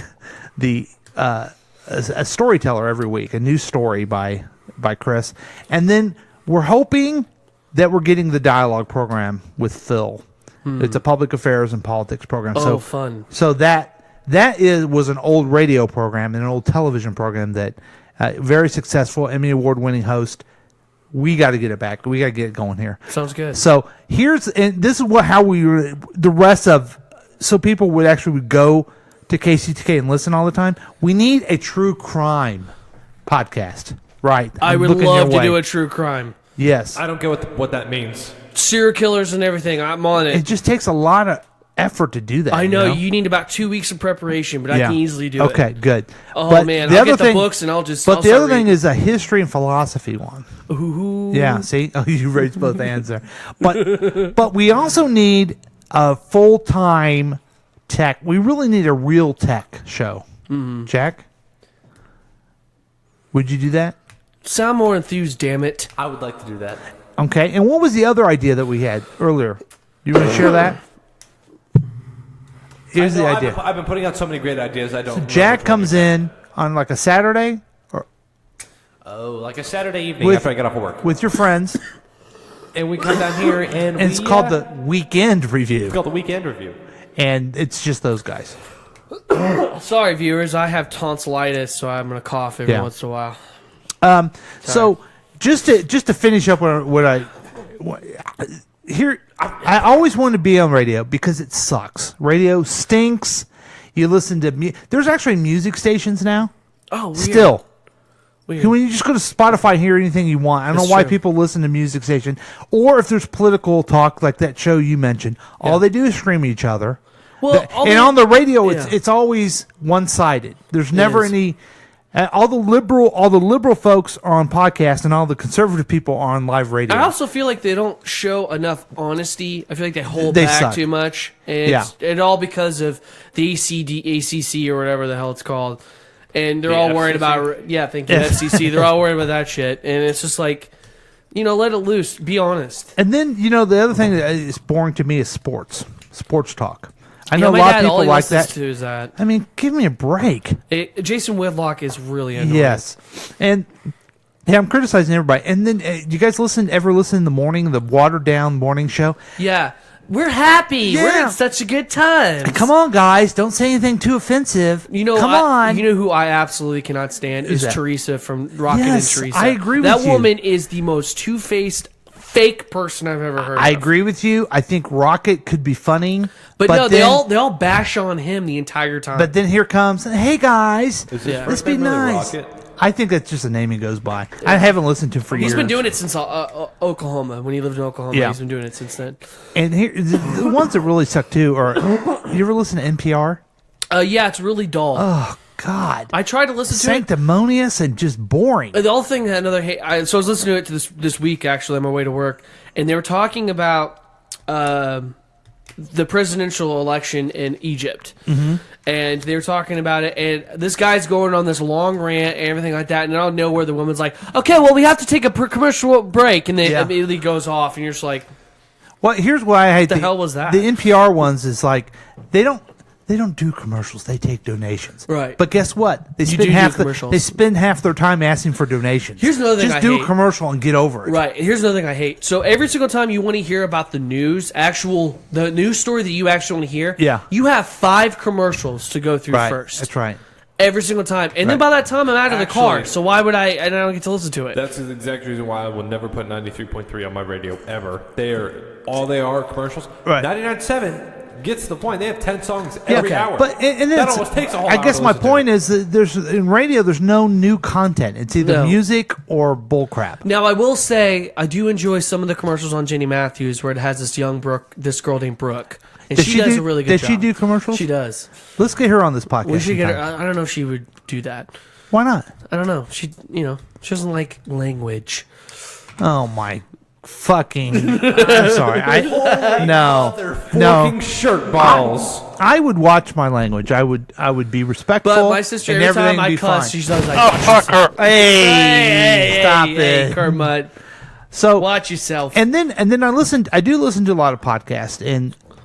A storyteller every week, a new story by Chris. And then we're hoping that we're getting the dialogue program with Phil. It's a public affairs and politics program. Oh, fun. So that was an old radio program and an old television program that very successful, Emmy Award winning host. We got to get it back. We got to get it going here. Sounds good. So this is the rest of, so people would go to KCTK and listen all the time. We need a true crime podcast. Right. I would love to do a true crime. Yes. I don't get what that means. Serial killers and everything. I'm on it. It just takes a lot of effort to do that. I know. You need about 2 weeks of preparation, but I can easily do it. Okay, good. Oh, but man. I'll get the books and I'll just... But the other thing is a history and philosophy one. Ooh. Yeah, see? Oh, you raised both hands there. But we also need a full-time tech. We really need a real tech show. Mm-hmm. Jack? Would you do that? Sound more enthused, damn it. I would like to do that. Okay, and what was the other idea that we had earlier? You want to share that? Here's the idea. I've been putting out so many great ideas. I don't. So Jack comes in on like a Saturday, like a Saturday evening after I get off of work, with your friends, and we come down here and it's called the Weekend Review. It's called the Weekend Review, and it's just those guys. Sorry, viewers. I have tonsillitis, so I'm gonna cough every once in a while. So just to finish up I always wanted to be on radio because it sucks. Radio stinks. You listen to there's actually music stations now. Oh, weird. Still. Weird. When you just go to Spotify and hear anything you want. I don't know why people listen to music station. Or if there's political talk like that show you mentioned, all they do is scream at each other. Well, on the radio, it's always one-sided. There's never any. All the liberal folks are on podcasts, and all the conservative people are on live radio. I also feel like they don't show enough honesty. I feel like they hold back suck. too much, and it's all because of the ACC or whatever the hell it's called, and they're all worried about thank you FCC. They're all worried about that shit, and it's just like, let it loose. Be honest. And then the other thing that is boring to me is sports talk. I know a my lot dad, of all people he like listens that. to is that. I mean, give me a break. Jason Whitlock is really annoying. Yes, and yeah, I'm criticizing everybody. And then, you guys ever listen in the morning, the watered down morning show? Yeah. We're happy. We're Yeah. having such a good time. Come on, guys! Don't say anything too offensive. Come on. You know who I absolutely cannot stand Who's is that? Teresa from Rocket Yes, and Teresa. I agree with that you. woman is the most two-faced, fake person I've ever heard. I of. agree with you. I think Rocket could be funny, But no, they then- all bash on him the entire time. But then here comes, hey guys, Is his Yeah. let's first be name really nice. Rocket? I think that's just a name he goes by. I haven't listened to him for years. He's been doing it since Oklahoma. When he lived in Oklahoma, Yeah. he's been doing it since then. And here, the ones that really suck too are. You ever listen to NPR? Yeah, it's really dull. Oh God, I tried to listen to it. sanctimonious and just boring. The other thing, so I was listening to it this week actually on my way to work, and they were talking about the presidential election in Egypt, and they were talking about it, and this guy's going on this long rant and everything like that, and out of nowhere the woman's like, "Okay, well we have to take a commercial break," and then Yeah. immediately goes off, and you're just like, Well, here's why I hate the hell was that? The NPR ones is like they don't do commercials. They take donations. Right. But guess what? They You spend do half commercials. they spend half their time asking for donations. Here's another thing Just I do hate. a commercial and get over it. Right. Here's another thing I hate. So every single time you want to hear about the news, the news story that you actually want to hear, Yeah. you have 5 commercials to go through Right. first. That's right. Every single time. And then Right. by that time, I'm out of the car. Actually- So why would I don't get to listen to it? That's the exact reason why I will never put 93.3 on my radio ever. They are commercials. Right. 99.7 gets the point. They have 10 songs every hour. But and that it's- almost takes a whole I hour guess to my listen to. point is that in radio there's no new content. It's either No. music or bullcrap. Now, I will say, I do enjoy some of the commercials on Jenny Matthews where it has this girl named Brooke. And Does she she does do- a really good does job. she do commercials? She does. Let's get her on this podcast. We should get her. sometime. I don't know if she would do that. Why not? I don't know. She doesn't like language. Oh my fucking! I'm sorry. No. Forking shirt balls. I would watch my language. I would be respectful. But my sister, and every time everything would I be cuss, fine. she's always like, Oh, fuck her. Hey, stop hey, it. hey, Kermit. So Watch yourself. And then I do listen to a lot of podcasts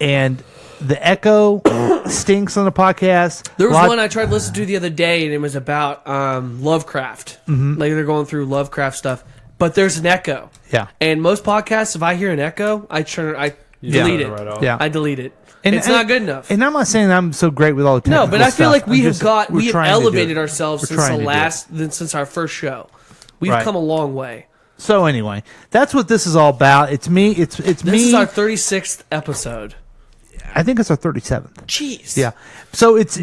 and the echo stinks on the podcast. There was Lot- one I tried to listen to the other day, and it was about Lovecraft. Like they're going through Lovecraft stuff, but there's an echo. Yeah. And most podcasts, if I hear an echo, I delete it. Right off. Yeah. I delete it. And- It's not good enough. And I'm not saying I'm so great with all the No, technical but I feel stuff. like we I'm have just- we're we have trying to do elevated it. ourselves We're since trying to do it. since our first show. We've Right. come a long way. So anyway, that's what this is all about. It's me. It's This me. is our 36th episode. I think it's our 37th. Jeez. Yeah. So it's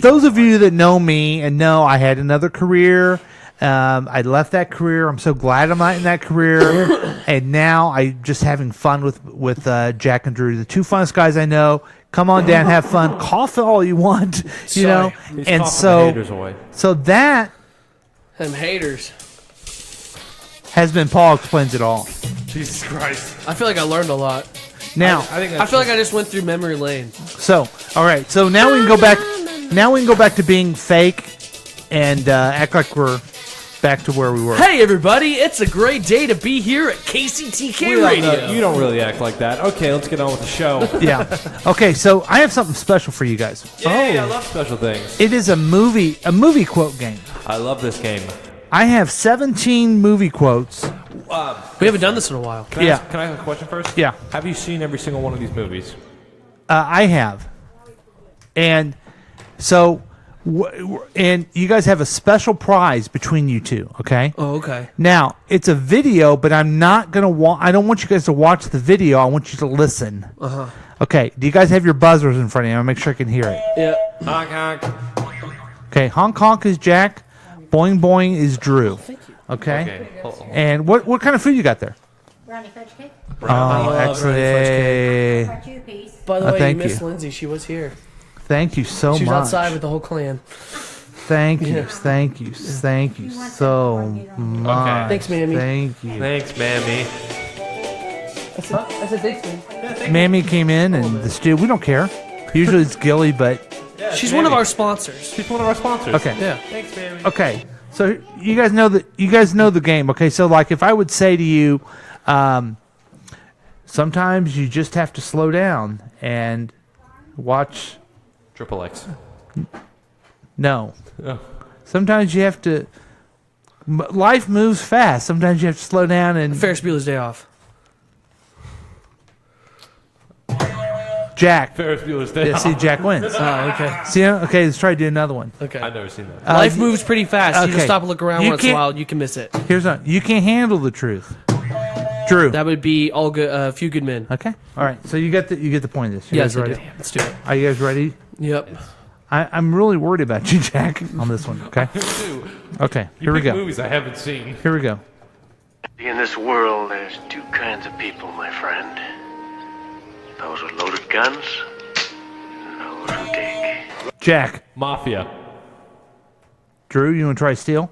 those of you that know me and know I had another career. I left that career. I'm so glad I'm not in that career. And now I'm just having fun with Jack and Drew, the two funnest guys I know. Come on down, have fun, cough all you want, you know. He's And coughing the so, haters away. so that Them haters. has been Paul Explains It All. Jesus Christ. I feel like I learned a lot. Now, I feel like I just went through memory lane. so all right. So now we can go back. Now we can go back to being fake and act like we're back to where we were. Hey everybody, it's a great day to be here at KCTK Radio. You don't really act like that. Okay, let's get on with the show. Yeah. Okay. So I have something special for you guys. Yay, I love special things. It is a movie quote game. I love this game. I have 17 movie quotes. We haven't done this in a while. Can I ask a question first? Yeah. Have you seen every single one of these movies? I have. And so, and you guys have a special prize between you two, okay? Oh, okay. Now, it's a video, but I'm not going to I don't want you guys to watch the video. I want you to listen. Uh-huh. Okay, do you guys have your buzzers in front of you? I'll make sure I can hear it. Yeah. Honk, honk. Okay, honk honk is Jack. Boing boing is Drew. Okay? And what kind of food you got there? Brownie fudge cake. Oh, love excellent. Or 2 piece. By the way, thank you missed you. Lindsay. She was here. Thank you so She was much. outside with the whole clan. Thank you, thank you, thank you so much. Thanks, Mammy. Thank you. Thanks, Mammy. I said thanks, man. Mammy came in and the stew. We don't care. Usually it's Gilly, but She's one of our sponsors. She's one of our sponsors. okay. Yeah. Thanks, Mammy. Okay. So you guys know the game. Okay. So like if I would say to you, sometimes you just have to slow down and Watch. Triple X. No. Oh. Sometimes you have to. Life moves fast. Sometimes you have to slow down and. Ferris Bueller's Day Off. Jack. Ferris Bueller's Day Yeah, Off. see, Jack wins. Oh, okay. See, okay, let's try to do another one. Okay. I've never seen that. Life moves pretty fast. You just stop and look around You once in a can't- while, you can miss it. Here's one. You can't handle the truth. Drew. That would be all good. A Few Good Men. Okay. All right. So you get the point of this. You Yes, guys I ready? do. Let's do it. Are you guys ready? Yep. I'm really worried about you, Jack, on this one. Okay. Too. Okay. You Here we pick go. movies I haven't seen. Here we go. In this world, there's two kinds of people, my friend. Those with loaded guns, and those who dig. Jack. Mafia. Drew, you want to try Steel?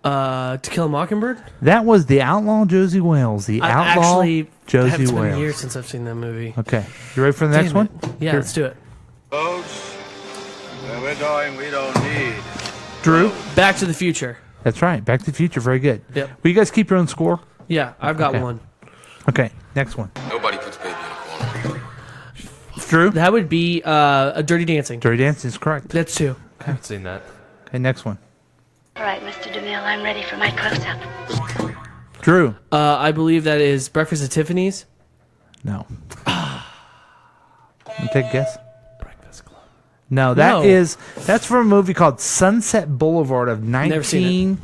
To Kill a Mockingbird? That was the Outlaw Josie Wales. The I've Outlaw actually Josie it's been Wales. years since I've seen that movie. Okay. You ready for the next Damn one? it. Yeah, Here. let's do it. Folks, where we're going, we don't need. Drew? Back to the Future. That's right. Back to the Future. Very good. Yep. Will you guys keep your own score? Yeah, I've got Okay. one. Okay. Next one. Nobody puts baby in a corner. Drew? That would be a Dirty Dancing. Dirty Dancing is correct. That's two. I haven't seen that. Okay. Next one. All right, Mr. DeMille, I'm ready for my close-up. Drew? I believe that is Breakfast at Tiffany's. No. You take a guess? Breakfast Club. No, No. that's from a movie called Sunset Boulevard of Never seen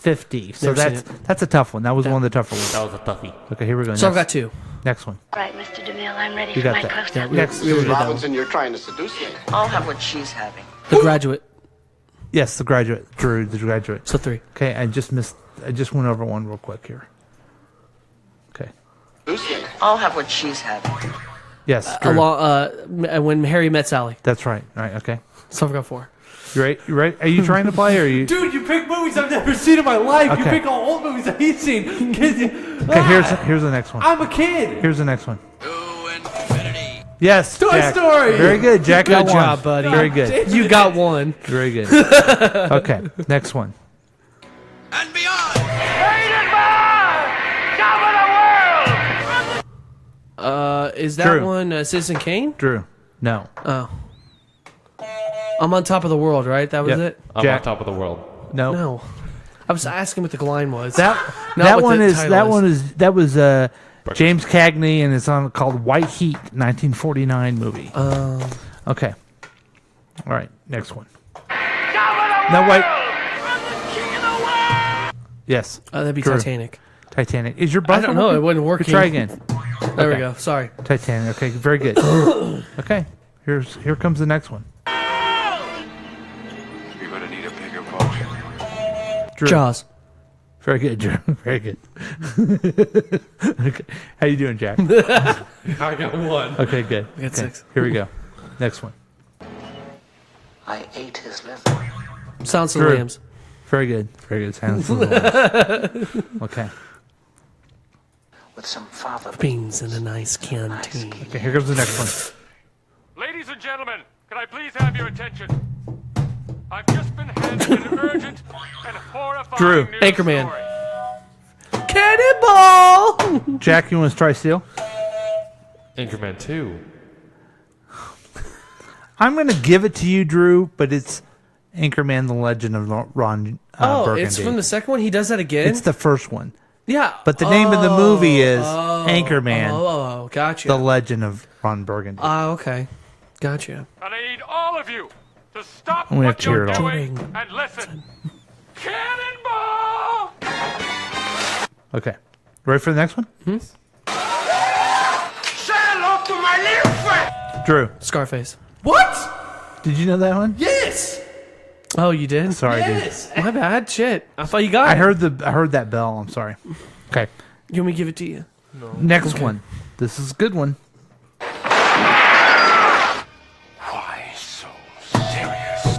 1950. So Never seen that's a tough one. That was one of the tougher ones. That was a toughie. Okay, here we go. So I've Next. got two. Next one. All right, Mr. DeMille, I'm ready You for got my that. close-up. Yeah, Next. we already did that one. Robinson, you're trying to seduce me. I'll have what she's having. The Graduate. Yes, The Graduate. Drew, The Graduate. So three. Okay, I just went over one real quick here. Okay. Seduce me. I'll have what she's having. Yes, Drew. When Harry Met Sally. That's right. All right, okay. So I've got four. You ready? You ready? Are you trying to play or are you Dude, you pick movies I've never seen in my life. You Okay. pick all old movies that he's seen. Okay, here's the next one. I'm a kid. Here's the next one. Yes, Toy Jack. Story. Very good, Jack. Good got one. job, buddy. Very good. You got one. Very good. Okay, next one. And beyond. Is that Drew. one Citizen Kane? Drew. No. Oh. I'm on top of the world, right? That was Yep. it? I'm Jack. on top of the world. No. No. I was asking what the line was. That Not that what one the is title that one is that was James Cagney and it's on called White Heat, 1949 movie. Okay. All right, next one. No wait. Yes. That'd be Drew. Titanic. Titanic. Is your I buzzer don't know. working? It wasn't working. Try again. There we Okay. go. Sorry. Titanic. Okay, very good. Okay. Here comes the next one. You're gonna need a bigger boat. Drew. Jaws. Very good, Drew. Very good. Okay. How you doing, Jack? I got one. Okay, good. I got Okay, six. Here we go. Next one. I ate his liver. Silence of the Drew. Lambs. Very good. Very good. Sounds a little- Okay. With some fava Beans in a nice canteen. Okay, here comes the next one. Ladies and gentlemen, can I please have your attention? I've just been handed an urgent and horrifying Drew. news Anchorman. story. Cannonball! Jack, you want to try Steel? Anchorman 2. I'm going to give it to you, Drew, but it's Anchorman: The Legend of Ron Burgundy. It's from the second one? He does that again? It's the first one. Yeah. But the name of the movie is Anchorman: Oh, gotcha. The Legend of Ron Burgundy. Okay. Gotcha. And I need all of you to stop I'm gonna have what to hear you're it all. doing and listen. Cannonball! Okay. Ready for the next one? Say hello to my little friend. Drew. Scarface. What? Did you know that one? Yes. Oh, you did? Sorry, Yes. My bad. Shit. I thought you got I it. heard that bell. I'm sorry. Okay. You want me to give it to you? No. Next one. This is a good one. Why so serious?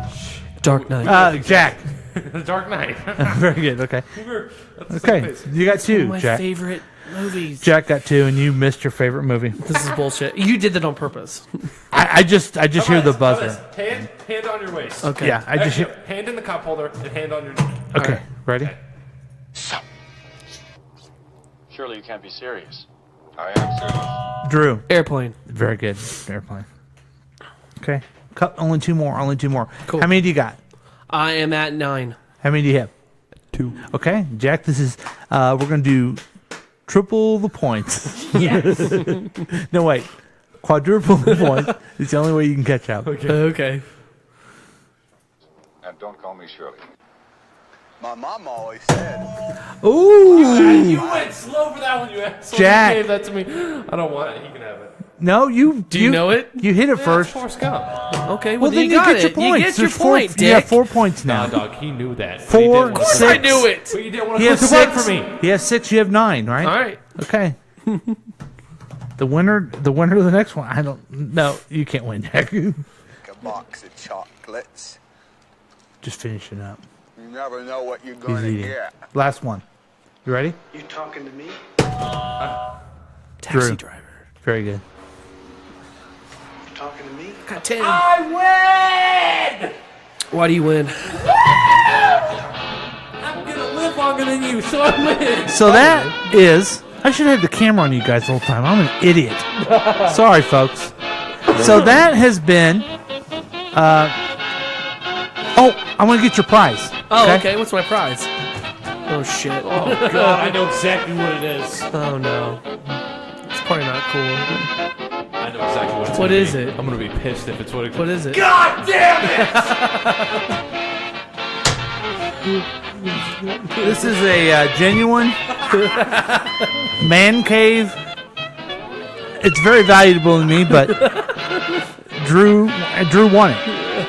Dark Knight. Jack. The Dark Knight. Very good. Okay. We're at the same Okay. place. You got two, My Jack. favorite movies. Jack got two, and you missed your favorite movie. This is bullshit. You did that on purpose. I just How hear about the this? How buzzer. about this? Hand on your waist. Okay. Yeah, I just Actually, hear. hand in the cup holder and hand on your. Okay. Ready? Surely you can't be serious. I am serious. Drew. Airplane. Very good. Airplane. Okay. Only two more. Cool. How many do you got? I am at 9. How many do you have? 2. Okay, Jack, this is, we're going to do triple the points. Yes. No, wait. Quadruple the points. It's the only way you can catch up. Okay. And don't call me Shirley. My mom always said. Ooh. You went slow for that one, you asshole. Jack. You gave that to me. I don't want it. You can have it. No, you. Do you know it? You hit it Yeah, first. it's Forrest Gump. Okay, Well, well, then you got get your it. points. You get your There's four, point, You have Dick. 4 points now. Nah, dog, he knew that. 4, Of course I knew it. But you didn't want He to has click the 6 button for me. He has 6. You have 9, right? All right. Okay. The winner of the next one. I don't. No, you can't win, Jack. A box of chocolates. Just finishing up. You never know what you're He's going to eating. get. Last one. You ready? You talking to me? Taxi Drew. driver. Very good. You talking to me? Got 10. I win! Why do you win? I'm going to live longer than you, so I win. So that is. I should have the camera on you guys the whole time. I'm an idiot. Sorry, folks. So that has been. I want to get your prize. Oh, okay. What's my prize? Oh, shit. Oh, God, I know exactly what it is. Oh, no. It's probably not cool. I know exactly what it's What gonna is be. it? I'm going to be pissed if it's what it What is it? God damn it! This is a genuine man cave. It's very valuable to me, but Drew won it.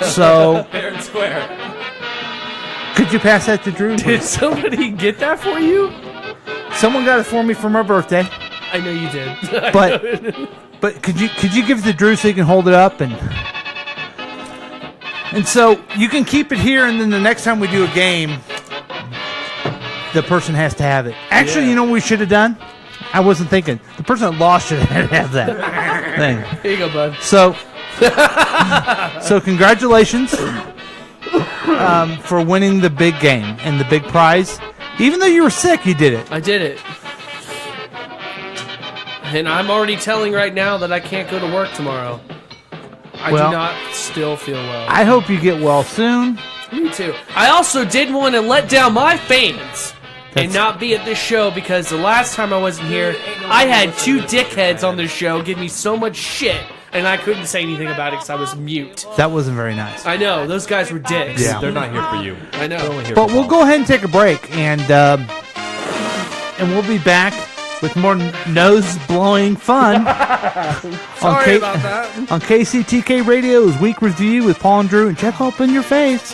So Fair and square. could you pass that to Drew? Did somebody get that for you? Someone got it for me for my birthday. I know you did. But could you give it to Drew so he can hold it up and so you can keep it here, and then the next time we do a game, the person has to have it. Actually, you know what we should have done? I wasn't thinking. The person that lost should have that thing. Here you go, bud. So congratulations for winning the big game and the big prize. Even though you were sick, you did it. I did it. And I'm already telling right now that I can't go to work tomorrow. I Well, do not still feel well. I hope you get well soon. Me too. I also didn't want to let down my fans and not be at this show because the last time I wasn't here, I had 2 dickheads on this show give me so much shit, and I couldn't say anything about it because I was mute. That wasn't very nice. I know, those guys were dicks. Yeah. They're not here for you. I know. They're only here But for we'll Paul. go ahead and take a break, and we'll be back with more nose-blowing fun. Sorry about that. On KCTK Radio's Week Review with Paul and Drew, and check up in your face.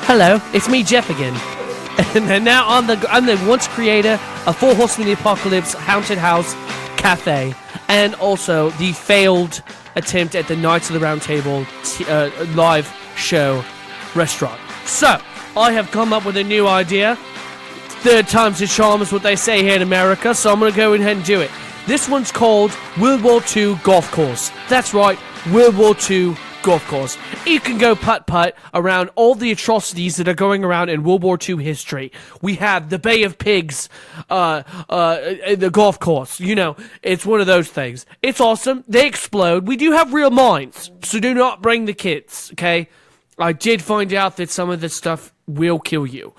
Hello, it's me, Jeff again. And now I'm the once creator of 4 Horsemen of the Apocalypse Haunted House Cafe, and also the failed attempt at the Knights of the Round Table live show restaurant. So, I have come up with a new idea. 3rd time's a charm is what they say here in America, so I'm going to go ahead and do it. This one's called World War II Golf Course. That's right, World War II Golf Course. You can go putt-putt around all the atrocities that are going around in World War II history. We have the Bay of Pigs, the golf course. You know, it's one of those things. It's awesome. They explode. We do have real mines, so do not bring the kids, okay? I did find out that some of this stuff will kill you.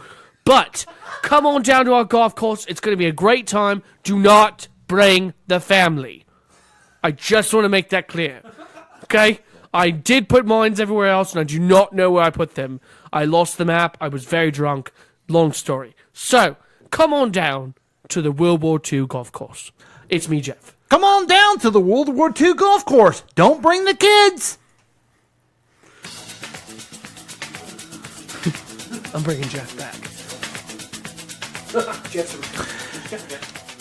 But come on down to our golf course. It's going to be a great time. Do not bring the family. I just want to make that clear. Okay? I did put mines everywhere else, and I do not know where I put them. I lost the map. I was very drunk. Long story. So, come on down to the World War II golf course. It's me, Jeff. Come on down to the World War II golf course. Don't bring the kids. I'm bringing Jeff back.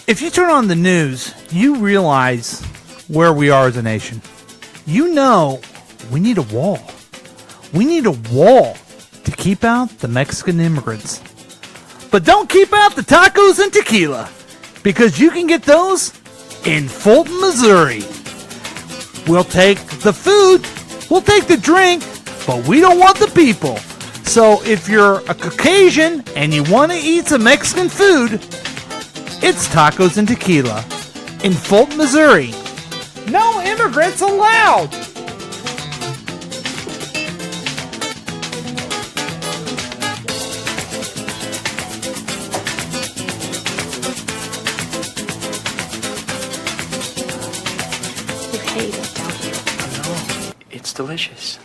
If you turn on the news, you realize where we are as a nation. You know we need a wall. We need a wall to keep out the Mexican immigrants. But don't keep out the tacos and tequila, because you can get those in Fulton, Missouri. We'll take the food, we'll take the drink, but we don't want the people. So if you're a Caucasian and you want to eat some Mexican food, it's tacos and tequila in Fulton, Missouri. No immigrants allowed. You hate it, don't you? No, it's delicious.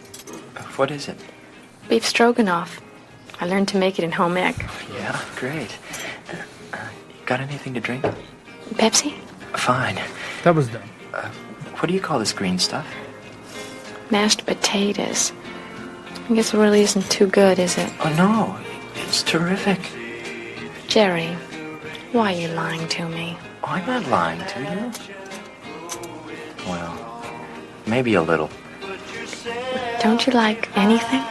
What is it? Beef stroganoff. I learned to make it in home ec. Yeah, great. You got anything to drink? Pepsi? Fine. That was done. What do you call this green stuff? Mashed potatoes. I guess it really isn't too good, is it? Oh, no. It's terrific. Jerry, why are you lying to me? Oh, I'm not lying to you. Well, maybe a little. Don't you like anything?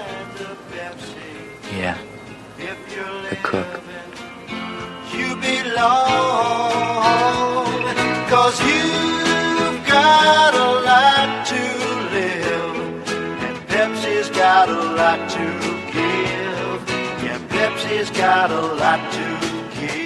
Yeah. The cook. You belong, 'cause you've got a lot to live, and Pepsi's got a lot to give. Yeah, Pepsi's got a lot to give.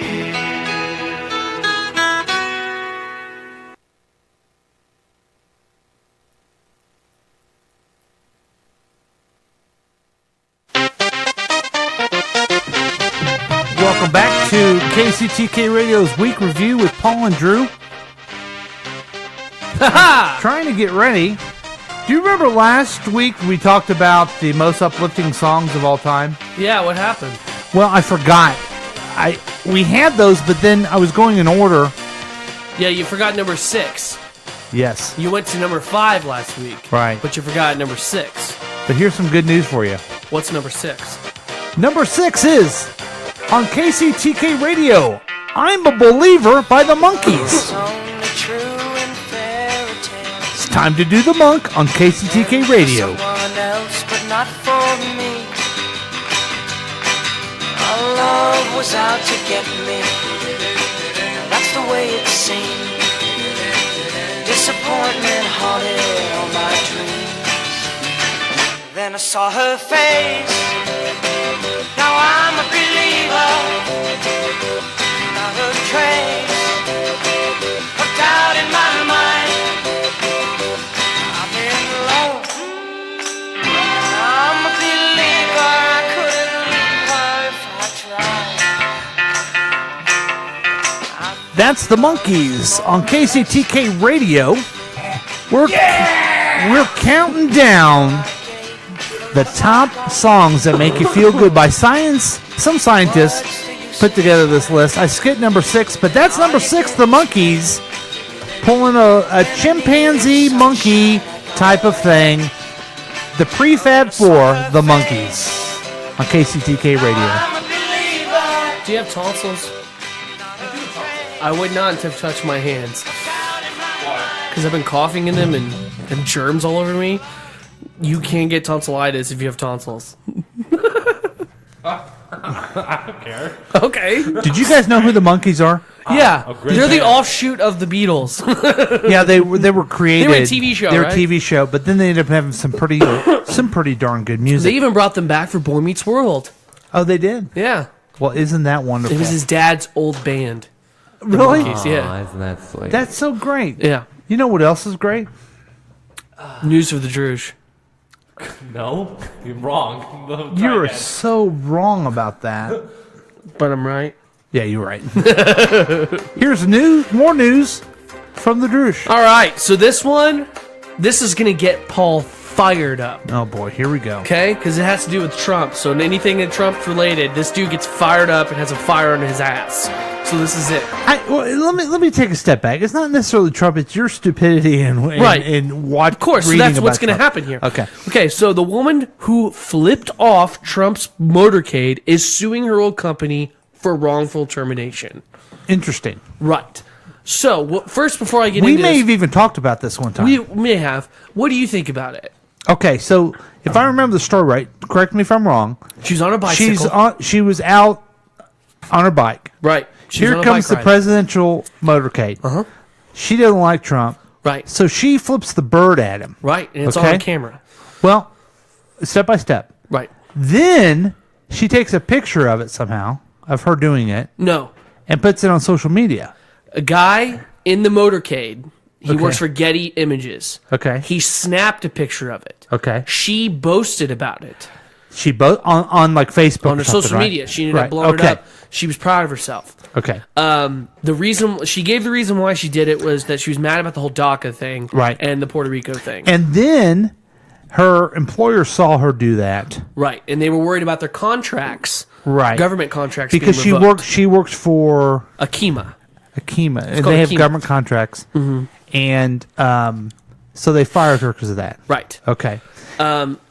Welcome back to KCTK Radio's Week Review with Paul and Drew. Trying to get ready. Do you remember last week we talked about the most uplifting songs of all time? Yeah, what happened? Well, I forgot. We had those, but then I was going in order. Yeah, you forgot number 6. Yes. You went to number 5 last week. Right. But you forgot number 6. But here's some good news for you. What's number 6? Number 6 is on KCTK Radio, I'm a Believer by the Monkees. It's time to do the Monk on KCTK Radio. Someone else, but not for me. Our love was out to get me. That's the way it seemed. Disappointment haunted all my dreams. Then I saw her face. Now I'm a believer. Not a trace of doubt in my mind. I'm in love. I'm a believer. I couldn't leave her if I tried. That's the Monkees on KCTK Radio. We're counting down the top songs that make you feel good by science. Some scientists put together this list. I skipped number 6, but that's number 6, the Monkees, pulling a chimpanzee monkey type of thing. The Prefab 4, the Monkees, on KCTK Radio. Do you have tonsils? I would not have touched my hands. Because I've been coughing in them and germs all over me. You can't get tonsillitis if you have tonsils. I don't care. Okay. Did you guys know who the Monkees are? Yeah, they're the offshoot of the Beatles. Yeah, they were created. They were a TV show, They were right? a TV show, but then they ended up having some pretty darn good music. They even brought them back for Boy Meets World. Oh, they did? Yeah. Well, isn't that wonderful? It was his dad's old band. The Really? Monkees, yeah. Isn't that sweet? That's so great. Yeah. You know what else is great? News of the Droosh. No, you're wrong. Don't try You're again. so wrong about that. But I'm right. Yeah, you're right. Here's more news from the Droosh. All right, so this is going to get Paul fired up. Oh, boy, here we go. Okay? Because it has to do with Trump. So anything that Trump's related, this dude gets fired up and has a fire under his ass. So this is it. Let me take a step back. It's not necessarily Trump. It's your stupidity and Right. what. Of course, so that's what's going to happen here. Okay. Okay, so the woman who flipped off Trump's motorcade is suing her old company for wrongful termination. Interesting. Right. So, first, before I get We into may this, have even talked about this one time. we may have. What do you think about it? Okay, so if I remember the story right, correct me if I'm wrong. She's on a bicycle. She was out on her bike. Right. She's Here on a comes bike the ride. presidential motorcade. Uh-huh. She doesn't like Trump. Right. So she flips the bird at him. Right, and it's on camera. Well, step by step. Right. Then she takes a picture of it somehow, of her doing it. No. And puts it on social media. A guy in the motorcade, he Okay. works for Getty Images. Okay. He snapped a picture of it. Okay. She boasted about it. She on like Facebook On or her something, social right? media. She ended up Right. blowing Okay. it up. She was proud of herself. Okay. The reason she gave the reason why she did it was that she was mad about the whole DACA thing, Right. and the Puerto Rico thing, And then her employer saw her do that. right. And they were worried about their contracts, Right. government contracts, Because being revoked. she works for Akima. and called they have Akima. government contracts. Mhm. And so they fired her because of that. Right. Okay.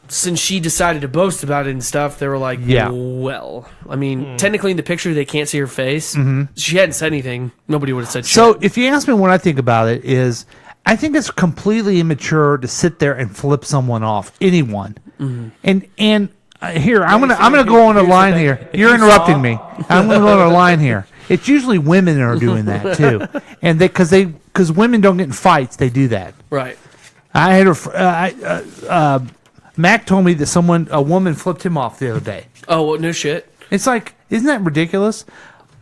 Since she decided to boast about it and stuff, they were like, Yeah. well, I mean, technically in the picture they can't see her face. Mhm. She hadn't said anything. Nobody would have said shit. So if you ask me what I think about it is, I think it's completely immature to sit there and flip someone off, anyone. Mhm. And here I'm gonna go on a line here. You're you interrupting saw- me. I'm gonna go on a line here. It's usually women that are doing that too, and because women don't get in fights, they do that. Right. I had Mac told me that a woman flipped him off the other day. Oh, well, no shit. It's like, isn't that ridiculous?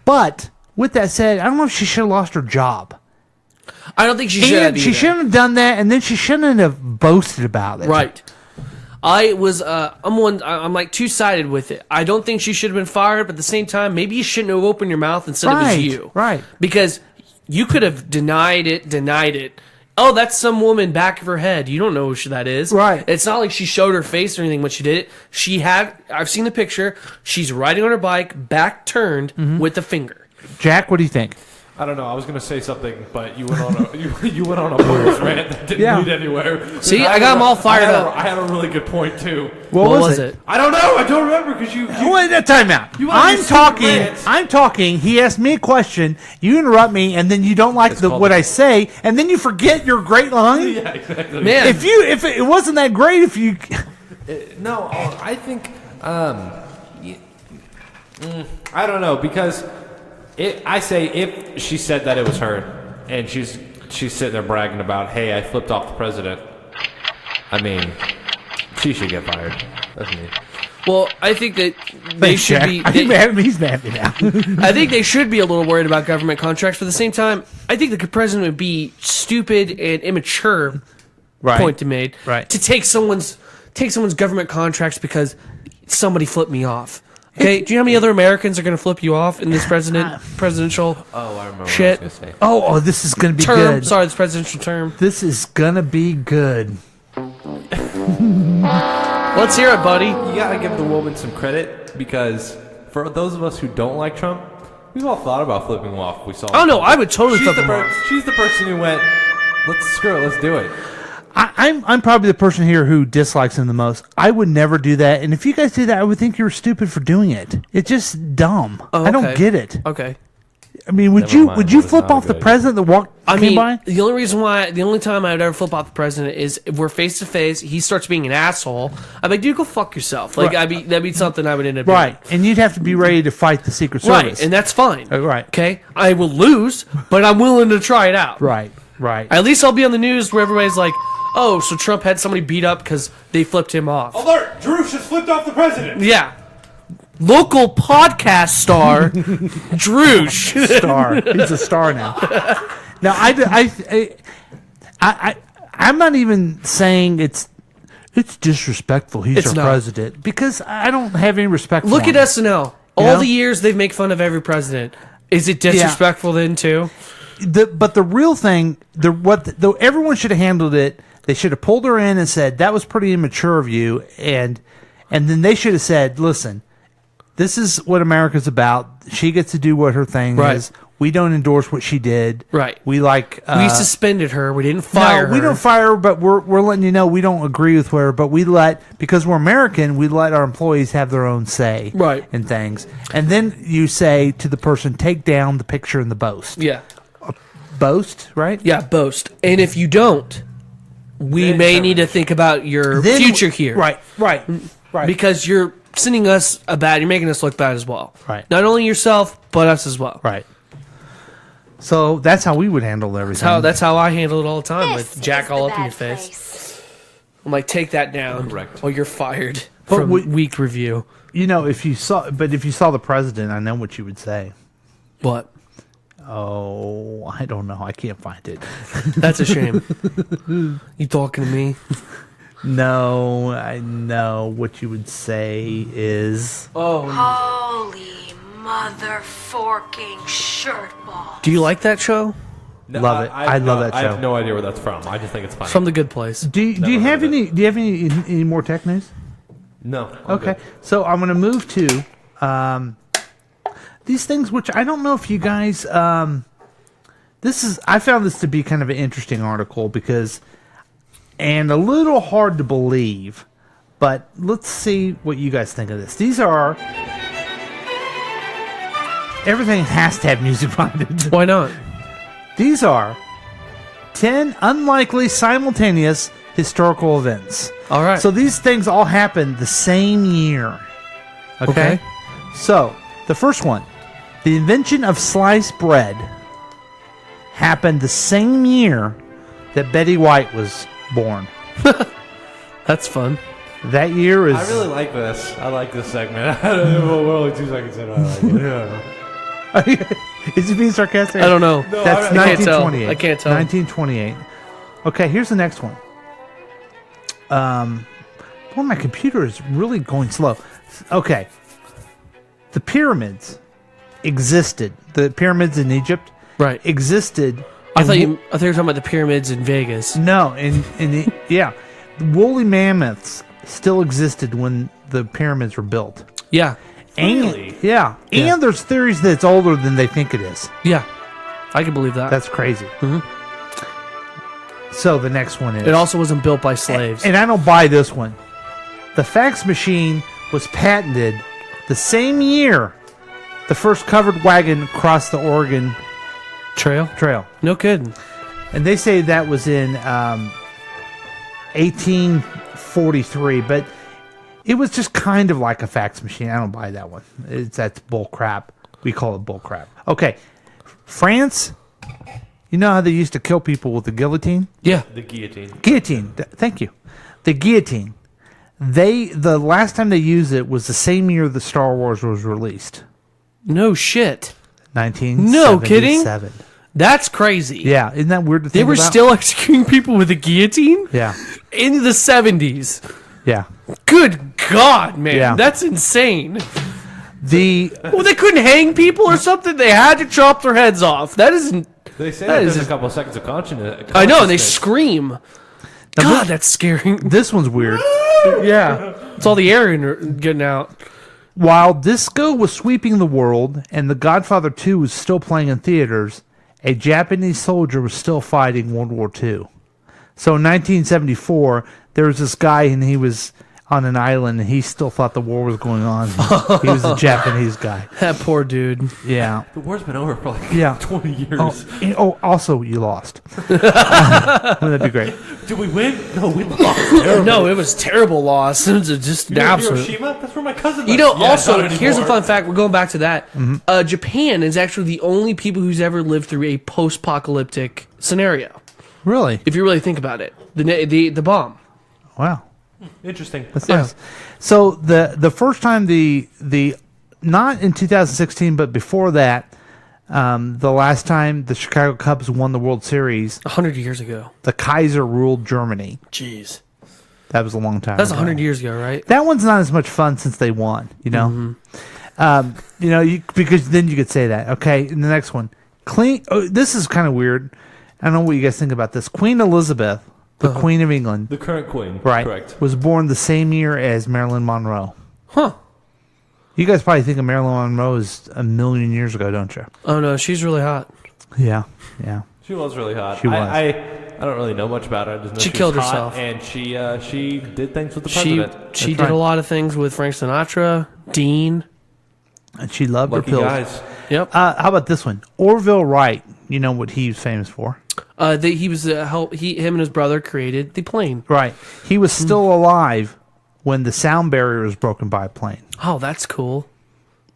But with that said, I don't know if she should have lost her job. I don't think she should have She either. shouldn't have done that, and then she shouldn't have boasted about it. Right. I'm like two-sided with it. I don't think she should have been fired, but at the same time, maybe you shouldn't have opened your mouth and said it was Right, you. right. Because you could have denied it. Oh, that's some woman back of her head. You don't know who that is. Right. It's not like she showed her face or anything when she did it. I've seen the picture. She's riding on her bike, back turned, with a finger. Jack, what do you think? I don't know. I was going to say something, but you went on a you went on a bullish rant that didn't lead anywhere. See, I got them all fired up. I had a really good point too. What was it? I don't know. I don't remember because you. Wait, time out. You wanna do stupid rants. I'm talking. He asked me a question. You interrupt me, and then you don't like what I say, and then you forget your great line. Yeah, exactly. Man. If it wasn't that great, if you No, I think I don't know because I say if she said that it was her and she's sitting there bragging about, hey, I flipped off the president. I mean, she should get fired. That's me. Well, I think that they should be. He's mad at me now. I think they should be a little worried about government contracts. But at the same time, I think the president would be stupid and immature. Right. Point to made. Right. To take someone's government contracts somebody flipped me off. Okay. Do you know how many other Americans are going to flip you off in this presidential? Oh, I remember shit. what I was going to say. Oh, this is going to be term. good. Sorry, this presidential term. This is going to be good. Let's hear it, buddy. You gotta give the woman some credit because for those of us who don't like Trump, we've all thought about flipping him off. We saw. Oh no, I would totally flip him off. She's the person who went, screw it, let's do it. I'm probably the person here who dislikes him the most. I would never do that, and if you guys do that, I would think you're stupid for doing it. It's just dumb. Oh, I don't okay. get it. Okay. I mean, would you flip off the president that came by? The only time I would ever flip off the president is if we're face to face. He starts being an asshole. I'm like, dude, go fuck yourself. Like, Right. that'd be something I would end up Right, and you'd have to be ready to fight the Secret doing. Service. Right, and that's fine. Right. Okay, I will lose, but I'm willing to try it out. Right. Right. At least I'll be on the news where everybody's like, oh, so Trump had somebody beat up because they flipped him off. Alert! Drew just flipped off the president. Yeah. Local podcast star, Droosh. Star. He's a star now. Now, I'm not even saying it's disrespectful. He's our president because I don't have any respect. Look for at him. SNL. You All know? the years they make fun of every president. Is it disrespectful then too? But the real thing, everyone should have handled it. They should have pulled her in and said that was pretty immature of you, and then they should have said, listen. This is what America's about. She gets to do what her thing is. We don't endorse what she did. Right. We we suspended her. We didn't fire her. We don't fire her, but we're letting you know we don't agree with her. But because we're American, we let our employees have their own say. Right. In things. And then you say to the person, take down the picture and the boast. Yeah. Boast, right? Yeah, boast. And if you don't, we may need to think about your future here. Right. Because you're sending us you're making us look bad as well. Right. Not only yourself, but us as well. Right. So that's how we would handle everything. That's how I handle it all the time with Jack all up in your face. I'm like, take that down. Correct. Or you're fired But from week review. If you saw the president, I know what you would say. What? Oh, I don't know. I can't find it. That's a shame. You talking to me? No, I know what you would say is. Oh. Holy motherforking shirtball. Do you like that show? Love it. I love that show. I have no idea where that's from. I just think it's funny. From The Good Place. Do you have any more tech news? No. Okay, so I'm going to move to these things, which I don't know if you guys. I found this to be kind of an interesting article and a little hard to believe, but let's see what you guys think of this. These are. Everything has to have music behind it. Why not? These are 10 unlikely simultaneous historical events. All right. So these things all happened the same year. Okay? So, the first one, the invention of sliced bread happened the same year that Betty White was born. That's fun. That year is... I really like this. I like this segment. We're only 2 seconds in. I like it. Yeah. Is he being sarcastic? I don't know. No, that's I can't tell. 1928. I can't tell. 1928. Okay, here's the next one. Boy, my computer is really going slow. Okay. The pyramids existed. The pyramids in Egypt existed. I thought you were talking about the pyramids in Vegas. No, yeah. The woolly mammoths still existed when the pyramids were built. Yeah. And, and there's theories that it's older than they think it is. Yeah, I can believe that. That's crazy. Mm-hmm. So the next one is... It also wasn't built by slaves. And I don't buy this one. The fax machine was patented the same year the first covered wagon crossed the Oregon Trail. No kidding. And they say that was in 1843, but... It was just kind of like a fax machine. I don't buy that one. That's bull crap. We call it bull crap. Okay. France, you know how they used to kill people with the guillotine? Yeah. The guillotine. Guillotine. Thank you. The guillotine. The last time they used it was the same year that Star Wars was released. No shit. 1977. No kidding? That's crazy. Yeah. Isn't that weird to think They were about? still executing people with a guillotine? Yeah. In the 70s. Yeah. Good God, man. Yeah. That's insane. They couldn't hang people or something? They had to chop their heads off. That isn't... They say that there's a couple of seconds of consciousness. I know, and they scream. God, that's scary. This one's weird. Yeah. It's all the air getting out. While disco was sweeping the world and The Godfather 2 was still playing in theaters, a Japanese soldier was still fighting World War II. So in 1974, there was this guy and he was on an island and he still thought the war was going on. He was a Japanese guy. That poor dude. Yeah. The war's been over for like 20 years. Also, you lost. That'd be great. Did we win? No, we lost. No, it was terrible loss. It was just an absolute... Hiroshima? That's where my cousin You lives. know, also, here's a fun fact. We're going back to that. Mm-hmm. Japan is actually the only people who's ever lived through a post-apocalyptic scenario. Really? If you really think about it. The bomb. Wow. Interesting. That's nice. So the first time the not in 2016 but before that, the last time the Chicago Cubs won the World Series 100 years ago, the Kaiser ruled Germany. Jeez, that was a long time. That's ago. 100 years ago, right? That one's not as much fun since they won. You know, because then you could say that. Okay, and the next one, this is kind of weird. I don't know what you guys think about this. Queen Elizabeth, the Queen of England. The current queen. Right. Correct. Was born the same year as Marilyn Monroe. Huh. You guys probably think of Marilyn Monroe as a million years ago, don't you? Oh, no. She's really hot. Yeah. She was really hot. She was. I don't really know much about her. I just know She was killed hot, herself. And she did things with the president. She did a lot of things with Frank Sinatra, Dean. And she loved Lucky her pills. guys. Yep. How about this one? Orville Wright. You know what he was famous for? That he was him and his brother created the plane. Right. He was still alive when the sound barrier was broken by a plane. Oh, that's cool.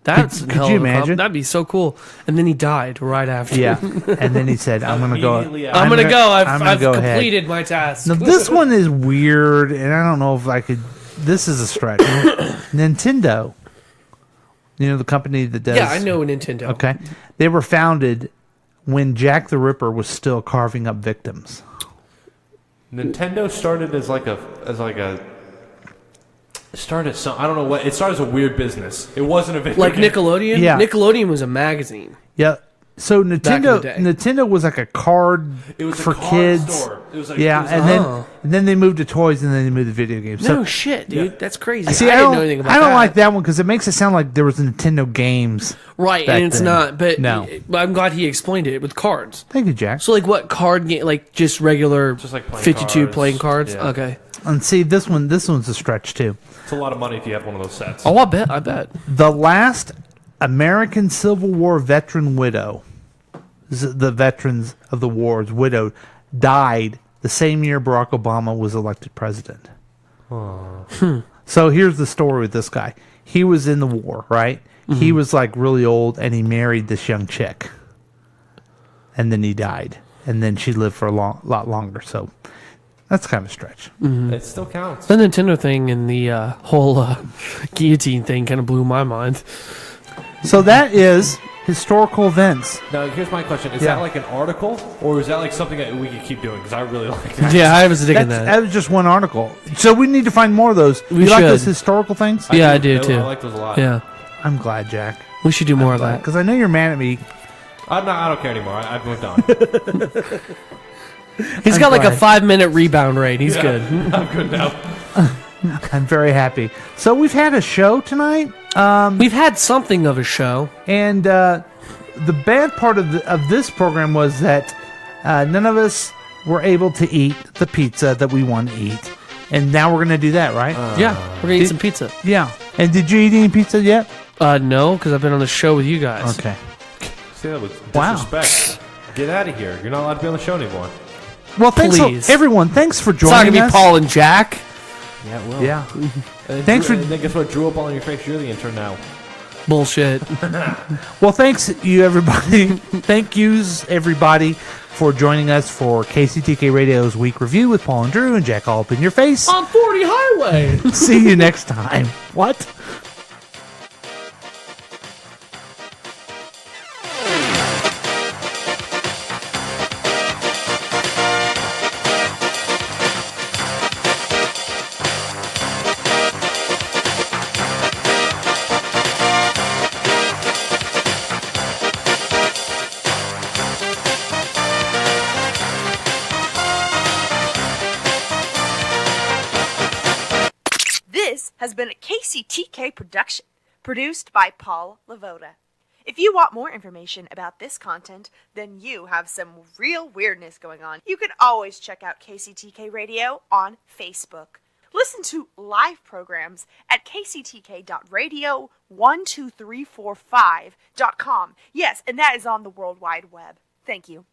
That's Could you imagine? That'd be so cool. And then he died right after. Yeah. And then he said, I'm going to go. I'm going to go. I've go completed ahead. my task. Now, this one is weird, and I don't know if I could. This is a stretch. Nintendo. You know, the company that does. Yeah, I know Nintendo. Okay. They were founded when Jack the Ripper was still carving up victims. Nintendo started as like a started some, I don't know what, it started as a weird business. It wasn't a video Like game. Nickelodeon? Yeah. Nickelodeon was a magazine. Yeah. So Back in Nintendo the day. Nintendo was like a card It was a for card kids. store. It was like- yeah, it was and a- then they moved to toys, and then they moved to video games. No shit, dude. That's crazy. See, I didn't know anything about I don't that. like that one because it makes it sound like there was Nintendo games. Right, back and it's then. not. But no. but I'm glad he explained it with cards. Thank you, Jack. So like what card game? Like just regular, Just like playing 52 cards. playing cards. Yeah. Okay. And see, this one's a stretch too. It's a lot of money if you have one of those sets. Oh, I bet. The last American Civil War veteran widow, the veterans of the wars widowed, died the same year Barack Obama was elected president. So here's the story with this guy. He was in the war, right? He was like really old, and he married this young chick, and then he died, and then she lived for a lot longer. So that's kind of a stretch. It still counts. The Nintendo thing and the whole guillotine thing kind of blew my mind. So that is historical events. Now, here's my question. Is Yeah. that like an article, or is that like something that we could keep doing? Because I really like that. Yeah, I was digging that. That was just one article. So we need to find more of those. We you like should. those historical things? Yeah, I do too. I like those a lot. Yeah, I'm glad, Jack. we should do more of that. Because I know you're mad at me. I don't care anymore. I've moved on. He's I'm got like a glad. 5-minute rebound rate. He's Yeah, good. I'm good now. I'm very happy. So we've had a show tonight. We've had something of a show. And the bad part of this program was that none of us were able to eat the pizza that we want to eat. And now we're going to do that, right? Yeah, we're going to eat some pizza. Yeah. And did you eat any pizza yet? No, because I've been on the show with you guys. Okay. See, that was Wow. disrespect. Get out of here. You're not allowed to be on the show anymore. Well, thanks, Please. everyone. Thanks for It's not joining going to us. be Paul and Jack. Yeah, well. Yeah. And Thanks for- and then guess what? Drew up on your face. You're the intern now. Bullshit. Well, thanks you everybody. Thank yous everybody for joining us for KCTK Radio's Week Review with Paul and Drew and Jack all up in your face. On 40 Highway. See you next time. What? This has been a KCTK production, produced by Paul Lavoda. If you want more information about this content, then you have some real weirdness going on. You can always check out KCTK Radio on Facebook. Listen to live programs at kctk.radio12345.com. Yes, and that is on the World Wide Web. Thank you.